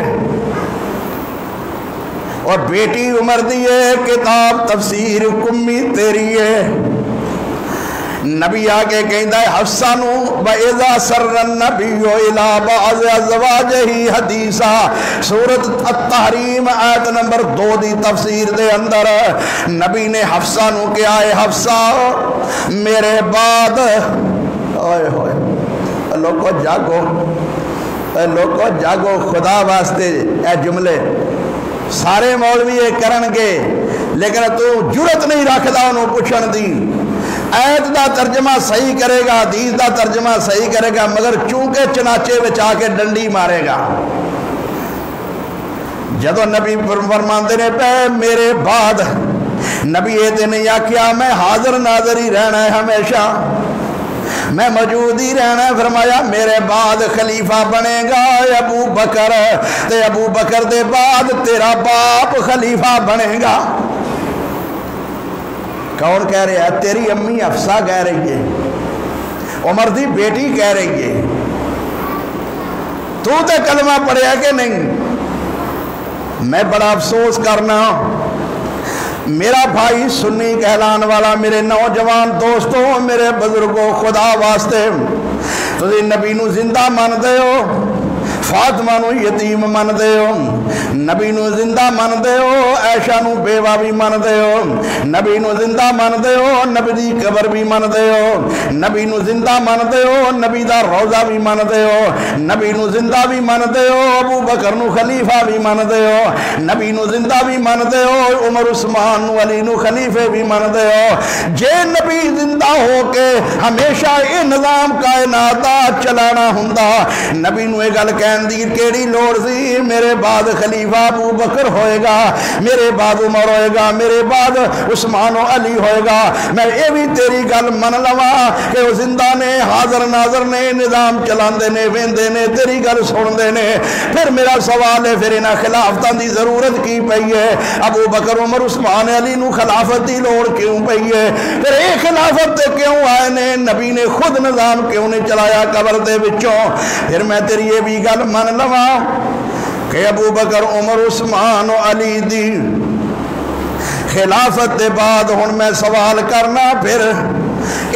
اور بیٹی عمر دی ہے، کتاب تفسیر کمی تیری ہے۔ نبی آگے کہندہ ہے حفصہ نو وَإِذَا سَرَّ النَّبِيُّ إِلَىٰ بَعْضِ أَزْوَاجِهِ حَدِيثًا سورۃ التحریم آیت نمبر 2 دی تفسیر دے اندر نبی نے حفصہ نو کیا ہے حفصہ میرے بعد اوئے ہوئے لوگو جاگو خدا واسطے اے جملے سارے مولوی یہ کرنگے لیکن تو جرت نہیں رکھدا انہوں پوچھن دی، آیت دا ترجمہ صحیح کرے گا حدیث دا ترجمہ صحیح کرے گا مگر چونکہ چنانچے وچ آ کے ڈنڈی مارے گا۔ جدو نبی فرماندے نے پہ میرے بعد نبی یہ تے نہیں آکھیا میں حاضر ناظر ہی رہنا ہے ہمیشہ، میں موجود ہی رہنا ہے، فرمایا میرے بعد خلیفہ بنے گا ابو بکر تے ابو بکر دے بعد تیرا باپ خلیفہ بنے گا۔ کون کہہ رہے ہیں؟ تیری امی حفصہ کہہ رہی ہے، عمر دی بیٹی کہہ رہی ہے، تو تے کلمہ پڑھیا کہ نہیں؟ میں بڑا افسوس کرنا میرا بھائی سنی کہلان والا، میرے نوجوان دوستوں میرے بزرگوں خدا واسطے تسی نبی نو زندہ مان دے ہو، فاطمہ نو یتیم من دے ہو، نبی نو زندہ من دے ہو، عائشہ نو بیوہ بھی من دے ہو، نبی نو زندہ من دے ہو، نبی دی قبر بھی من دے ہو، نبی نو زندہ من دے ہو، نبی دا روزہ بھی من دے ہو، نبی نو زندہ بھی من دے ہو، ابو بکر نو خلیفہ بھی من دے ہو، نبی نو زندہ بھی من دے ہو، عمر عثمان نو علی نو خلیفے بھی من دے ہو۔ جے نبی زندہ ہو کے ہمیشہ یہ نظام کائنات چلانا ہوندا، نبی نو یہ گل کہن دی کیڑی لوڑ سی میرے بعد خلیفہ ابو بکر ہوئے گا، میرے بعد عمر ہوئے گا، میرے بعد عثمان و علی ہوئے گا، میں یہ بھی تیری گل من لواں کہ وہ زندہ نے، حاضر ناظر نے، نظام چلاندے نے، ویندے نے، تیری گل سندے نے۔ پھر میرا سوال ہے پھر انہاں خلافتاں دی ضرورت کی پئی ہے؟ ابو بکر عمر عثمان علی نو خلافت دی لوڑ کیوں پئی ہے؟ پھر یہ خلافت تے کیوں آئے نے؟ نبی نے خود نظام کیوں نہیں چلایا قبر دے وچوں؟ پھر میں تیری یہ بھی گل من لواں کہ ابو بکر عمر عثمان و علی دی خلافت دے بعد ہن میں سوال کرنا پھر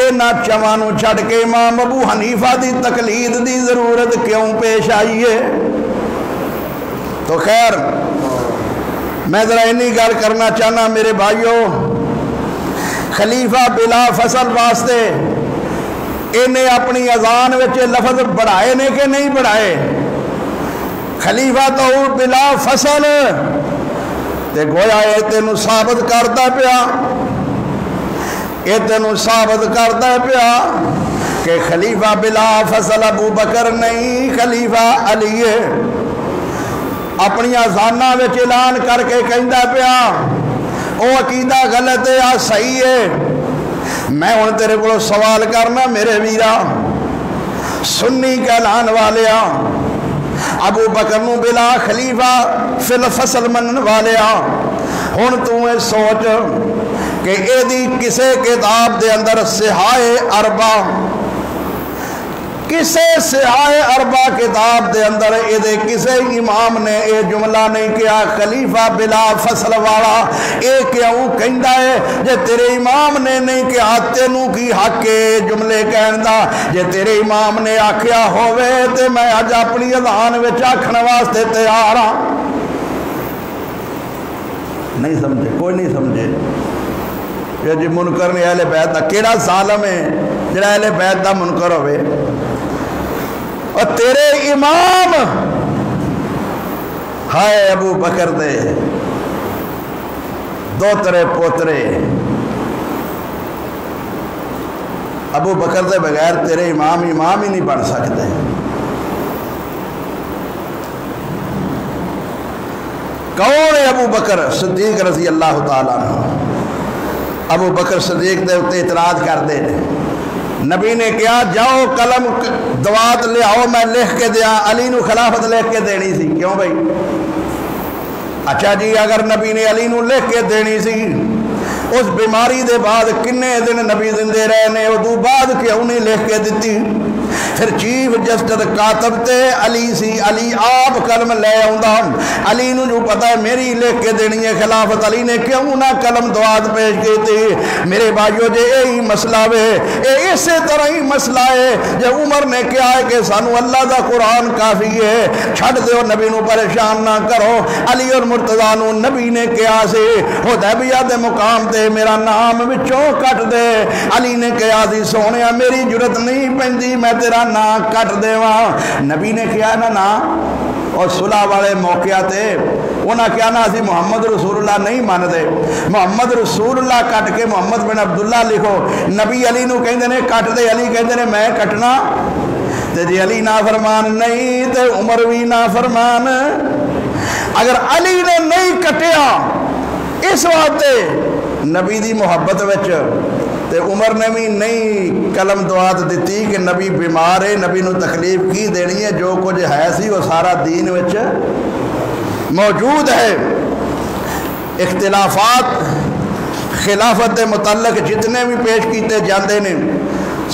اینا چوانو چھڑ کے امام ابو حنیفہ دی تقلید دی ضرورت کیوں پیش آئی ہے؟ تو خیر میں ذرا انی گل کرنا چاہنا میرے بھائیوں، خلیفہ بلا فصل واسطے انہیں اپنی اذان وچ لفظ بڑھائے نے کہ نہیں بڑھائے؟ خلیفہ تو بلا فصل تے گویا اے تینوں ثابت کردا پیا، اے تینوں ثابت کردا پیا کہ خلیفہ بلا فصل ابو بکر نہیں، خلیفہ علی ہے۔ اپنی اذاناں وچ اعلان کر کے کہندا پیا او عقیدہ غلط ہے یا صحیح ہے؟ میں ہن تیرے کو سوال کرنا میرے ویرا، سنی کہلان والیا، ابو بکر نو بلا خلیفہ فی الفصل منن والیا، ہن تو اے سوچ کہ اے دی کسے کتاب دے اندر صحائے اربع، کسے صحائے اربع کتاب دے اندر اے دے کسے امام نے اے جملہ نہیں کیا خلیفہ بلا فصل والا؟ اے کیوں کہندا ہے جے تیرے امام نے نہیں کیا تینوں کی حق ہے جملے کہن دا؟ جے تیرے امام نے آکھیا ہوئے تے میں اج اپنی اذان وچ آکھن واسطے تیار ہاں۔ نہیں سمجھے؟ کوئی نہیں سمجھے؟ کہ جی منکر نے اہل بیت دا کیڑا ظالم ہے جڑا اہل بیت دا منکر ہوئے؟ اور تیرے امام ہائے ابو بکر دے دو ترے پوترے، ابو بکر دے بغیر تیرے امام ہی نہیں بن سکتے۔ کون ہے ابو بکر صدیق رضی اللہ تعالیٰ عنہ؟ ابو بکر صدیق دے اتے اعتراض کر دے، نبی نے کہا جاؤ قلم دوات لے آؤ میں لکھ کے دیا، علی نو خلافت لکھ کے دینی سی۔ کیوں بھائی؟ اچھا جی اگر نبی نے علی نو لکھ کے دینی سی، اس بیماری دے بعد کنے دن نبی زندے رہے نے، ادو بعد کیوں نہیں لکھ کے دیتی؟ پھر چیف جسٹس کاتب تے علی سی، علی آپ قلم لے آؤندا، علی نو جو پتہ ہے میری لکھ کے دینی ہے خلافت، علی نے کیوں نہ قلم دوات پیش کی تھی؟ میرے بھائیو جے یہی مسئلہ ہے، اے اسی طرح ہی مسئلہ ہے جے عمر نے کیا ہے کہ سانو اللہ دا قرآن کافی ہے، چھڑ دیو نبی نو پریشان نہ کرو۔ علی اور مرتضیٰ نو نبی نے کیا سی حدیبیہ دے مقام تے میرا نام وچوں کٹ دے، علی نے کیا سی سونیا میری جرت نہیں پیندی میں تیرا نا کٹ دیواں، نبی نے کیا نا اور صلح والے موقع تے انہاں کیا نا اسی محمد رسول اللہ نہیں مان دے، محمد رسول اللہ کٹ کے محمد بن عبداللہ لکھو، نبی علی نو کہندے نے کٹ دے، علی کہندے نے میں کٹنا، تے جی علی نافرمان نہیں تے عمر بھی نافرمان۔ اگر علی نے نہیں کٹیا اس واسطے نبی دی محبت وچ تے عمر نے بھی نہیں قلم دوات دیتی کہ نبی بیمار ہے، نبی نو تکلیف کی دینی ہے، جو کچھ ہے سی وہ سارا دین وچ موجود ہے۔ اختلافات خلافت متعلق جتنے بھی پیش کیتے جاندے نے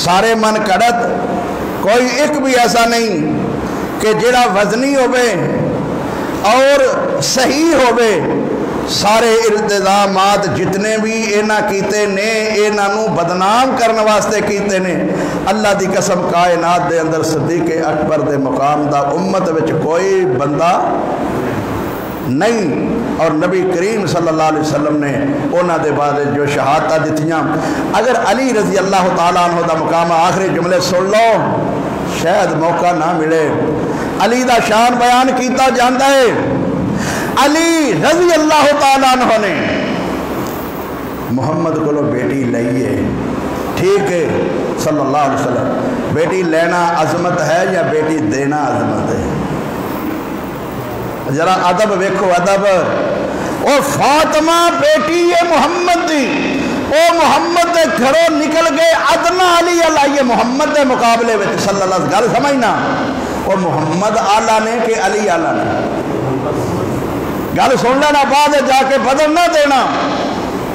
سارے من کڑت، کوئی ایک بھی ایسا نہیں کہ جڑا وزنی ہوئے اور صحیح ہوئے سارے التزامات جتنے بھی اینا کیتے نے اینانو بدنام کرنے واسطے کیتے نے. اللہ دی قسم کائنات دے اندر صدیق اکبر دے مقام دا امت وچ کوئی بندہ نہیں. اور نبی کریم صلی اللہ علیہ وسلم نے اونا دے بعد جو شہادتہ دیتیاں. اگر علی رضی اللہ تعالیٰ عنہ دا مقام آخری جملے سن لو شاید موقع نہ ملے. علی دا شان بیان کیتا جاندا ہے. علی رضی اللہ تعالیٰ عنہ نے محمد کو لو بیٹی لئیے ٹھیک ہے صلی اللہ علیہ وسلم. بیٹی لینا عظمت ہے یا بیٹی دینا عظمت ہے؟ ذرا ادب ویکھو ادب. او فاطمہ بیٹی ہے محمد دی. او محمد دے گھروں نکل گئے ادنا علی علیہ محمد دے مقابلے میں صلی اللہ علیہ وسلم. گل سمجھنا او محمد آلہ نے کہ علی آلہ نے؟ گل سن لینا بعد جا کے بدل نہ دینا.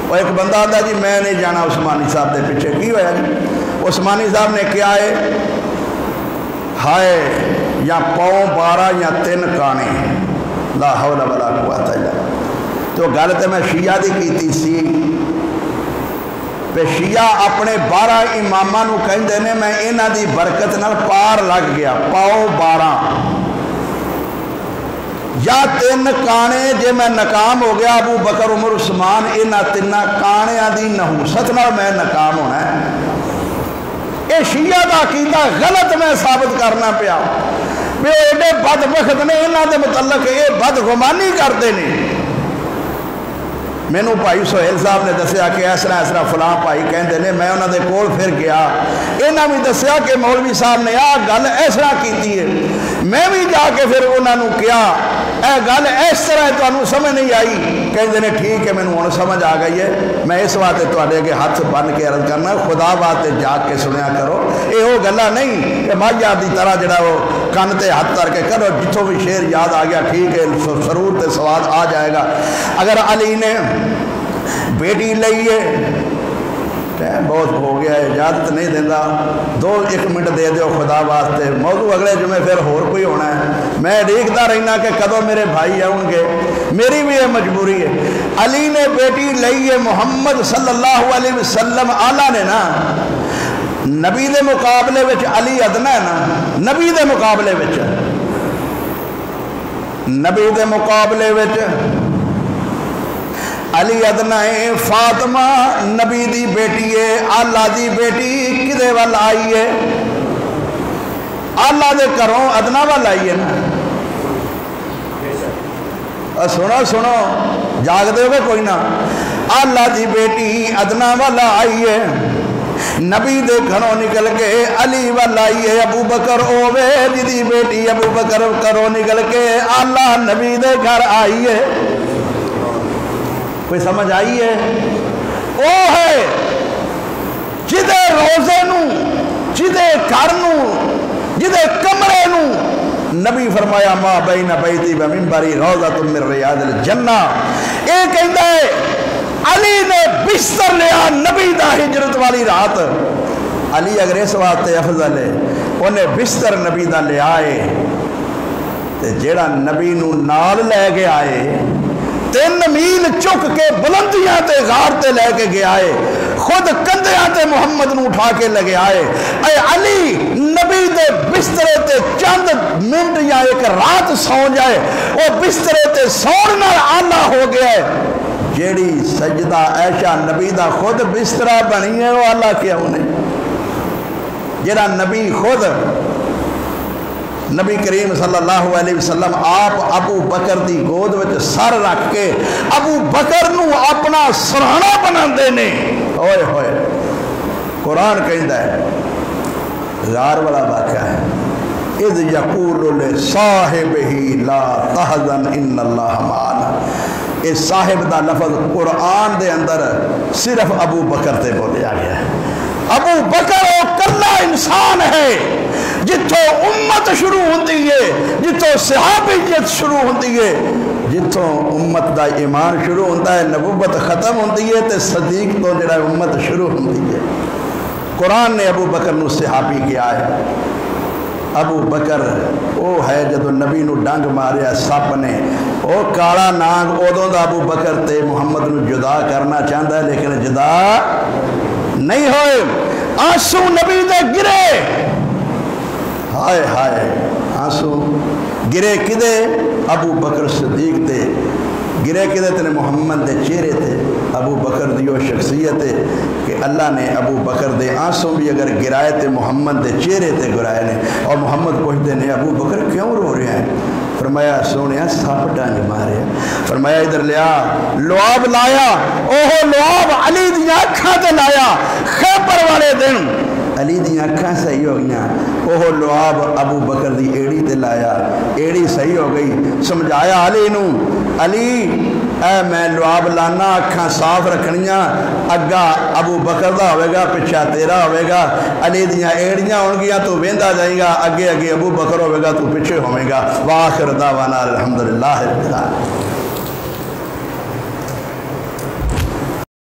وہ ایک بندہ آتا جی میں نہیں جانا عثمانی صاحب دے پیچھے. کی ہویا جی؟ عثمانی صاحب نے کیا ہے ہائے یا پاؤں 12 یا 3 کانے لا حول ولا قوت الا باللہ. تو گل تو میں شیعہ دی کیتی سی پہ شیعہ اپنے 12 اماماں نو کہندے نے میں انہاں دی برکت نال پار لگ گیا. پاؤ 12 یا 3 کانے جے میں ناکام ہو گیا ابو بکر عمر عثمان انہاں 3 کانیاں دی نحوست نال میں ناکام ہونا ہے. اے شیعہ دا عقیدہ غلط میں ثابت کرنا پیا. وہ ایڈے بدبخت نے انہاں دے متعلق یہ بدگمانی کرتے ہیں. مینوں بھائی سہیل صاحب نے دسیا کہ اس طرح فلاں بھائی کہندے نے. میں انہاں دے کول پھر گیا. انہاں بھی دسیا کہ مولوی صاحب نے آ گل اس طرح کیتی ہے. میں بھی جا کے پھر انہاں نوں کیا اے گل اس طرح تانوں سمجھ نہیں آئی. کہندے نے ٹھیک ہے مینوں ہن سمجھ آ گئی ہے. میں اس واسطے تواڈے اگے ہاتھ بن کے عرض کرنا خدا واسطے جاگ کے سنیا کرو. یہ وہ گلاں نہیں کہ ماجھا دی طرح جڑا وہ کن تے ہاتھ کر کے کرو جتوں بھی شعر یاد آ گیا ٹھیک ہے سرور تے سواد آ جائے گا. اگر علی نے بیٹی لئیے ٹائم بہت ہو گیا ہے اجازت نہیں دینا 2-1 منٹ دے دیو خدا واسطے. موضوع اگلے جمعے پھر ہور کوئی ہونا ہے. میں دیکھتا رہنا کہ کدوں میرے بھائی آؤں گے. میری بھی یہ مجبوری ہے. علی نے بیٹی لئی ہے محمد صلی اللہ علیہ وسلم آلہ نے نا نبی دے مقابلے وچ علی ادنا ہے نا. نبی دے مقابلے وچ نبی دے مقابلے وچ علی ادنا ہے. فاطمہ نبی دی بیٹی ہے. آلہ دی بیٹی کدے وال آئی ہے؟ آلہ دے گھروں ادنا وال آئی ہے نا. سنو سنو جاگ دے گے کوئی نہ. آلہ دی بیٹی ادنا وال آئی ہے. نبی دے گھروں نکل کے علی وال آئی ہے. ابو بکر اوے جی بیٹی ابو بکر گھروں نکل کے آلہ نبی دے گھر آئی ہے. کوئی سمجھ آئی ہے؟ او ہے جدے روزے نو جدے گھر نو جدے کمرے نو نبی فرمایا ما بین بیتی و منبری روضۃ من ریاض الجنہ. اے کہندا ہے علی نے بستر لیا نبی دا ہجرت والی رات. علی اگر اس واسطے افضل ہے انہیں بستر نبی دا لے آئے تے جیڑا نبی نو نال لے کے آئے 3 میل چک کے بلندیاں تے غار تے لے کے گیا ہے. خود کندیاں تے محمد نو اٹھا کے لگے آئے. اے علی نبی دے بسترے تے چند منٹ یا 1 رات سو جائے وہ بسترے تے سون نال آلہ ہو گیا ہے. جیڑی سجدہ عائشہ نبی دا خود بسترہ بنی ہے وہ آلہ کیا انہیں. جیڑا نبی خود نبی کریم صلی اللہ علیہ وسلم آپ ابو بکر دی گود وچ سر رکھ کے ابو بکر نو اپنا سرہانا بنا دینے. ہوئے ہوئے قرآن کہندا ہے غار والا واقعہ ہے. اذ یقول لصاحبہ لا تحزن ان اللہ معنا. اس صاحب دا لفظ قرآن دے اندر صرف ابو بکر تے بولیا گیا ہے. ابو بکر وہ کلا انسان ہے جتوں امت شروع ہوتی ہے جتوں صحابیت شروع ہوتی ہے جتوں امت دا ایمان شروع ہوتا ہے نبوت ختم ہوتی ہے تے صدیق تو جڑا امت شروع ہوتی ہے. قرآن نے ابو بکر نو صحابی کیا ہے. ابو بکر وہ ہے جدو نبی نو ڈنگ ماریا سپ نے وہ کالا ناگ ادوں دا ابو بکر تے محمد نو جدا کرنا چاہتا ہے لیکن جدا نہیں ہوئے آنسو نبی دے گرے ہائے ہائے آنسو گرے کدے ابو بکر صدیق تے گرے کدے تے محمد دے چہرے تے ابو بکر دیو شخصیت ہے کہ اللہ نے ابو بکر دے آنسوں بھی اگر گرائے تے محمد دے چہرے تے گرائے نے اور محمد پوچھتے ہیں ابو بکر کیوں رو رہے ہیں فرمایا سونے سپ ڈنگ مارے فرمایا ادھر لیا لعاب لایا اوہ لعاب علی دیاں اکھاں تے لایا خیبر والے دن علی دیاں اکھاں صحیح ہو گیا اوہ لعاب ابو بکر دی ایڑی تے لایا ایڑی صحیح ہو گئی سمجھایا علی نو علی اے میں لعاب لانا اکھاں صاف رکھنیاں اگا ابو بکر دا ہوئے گا پچھا تیرا ہوئے گا علی دیاں ایڑیاں ہون گیا تو ویندہ جائے گا اگے اگے ابو بکر ہوئے گا تو پچھے ہوئے گا وآخر دعوانا الحمدللہ رب العالمین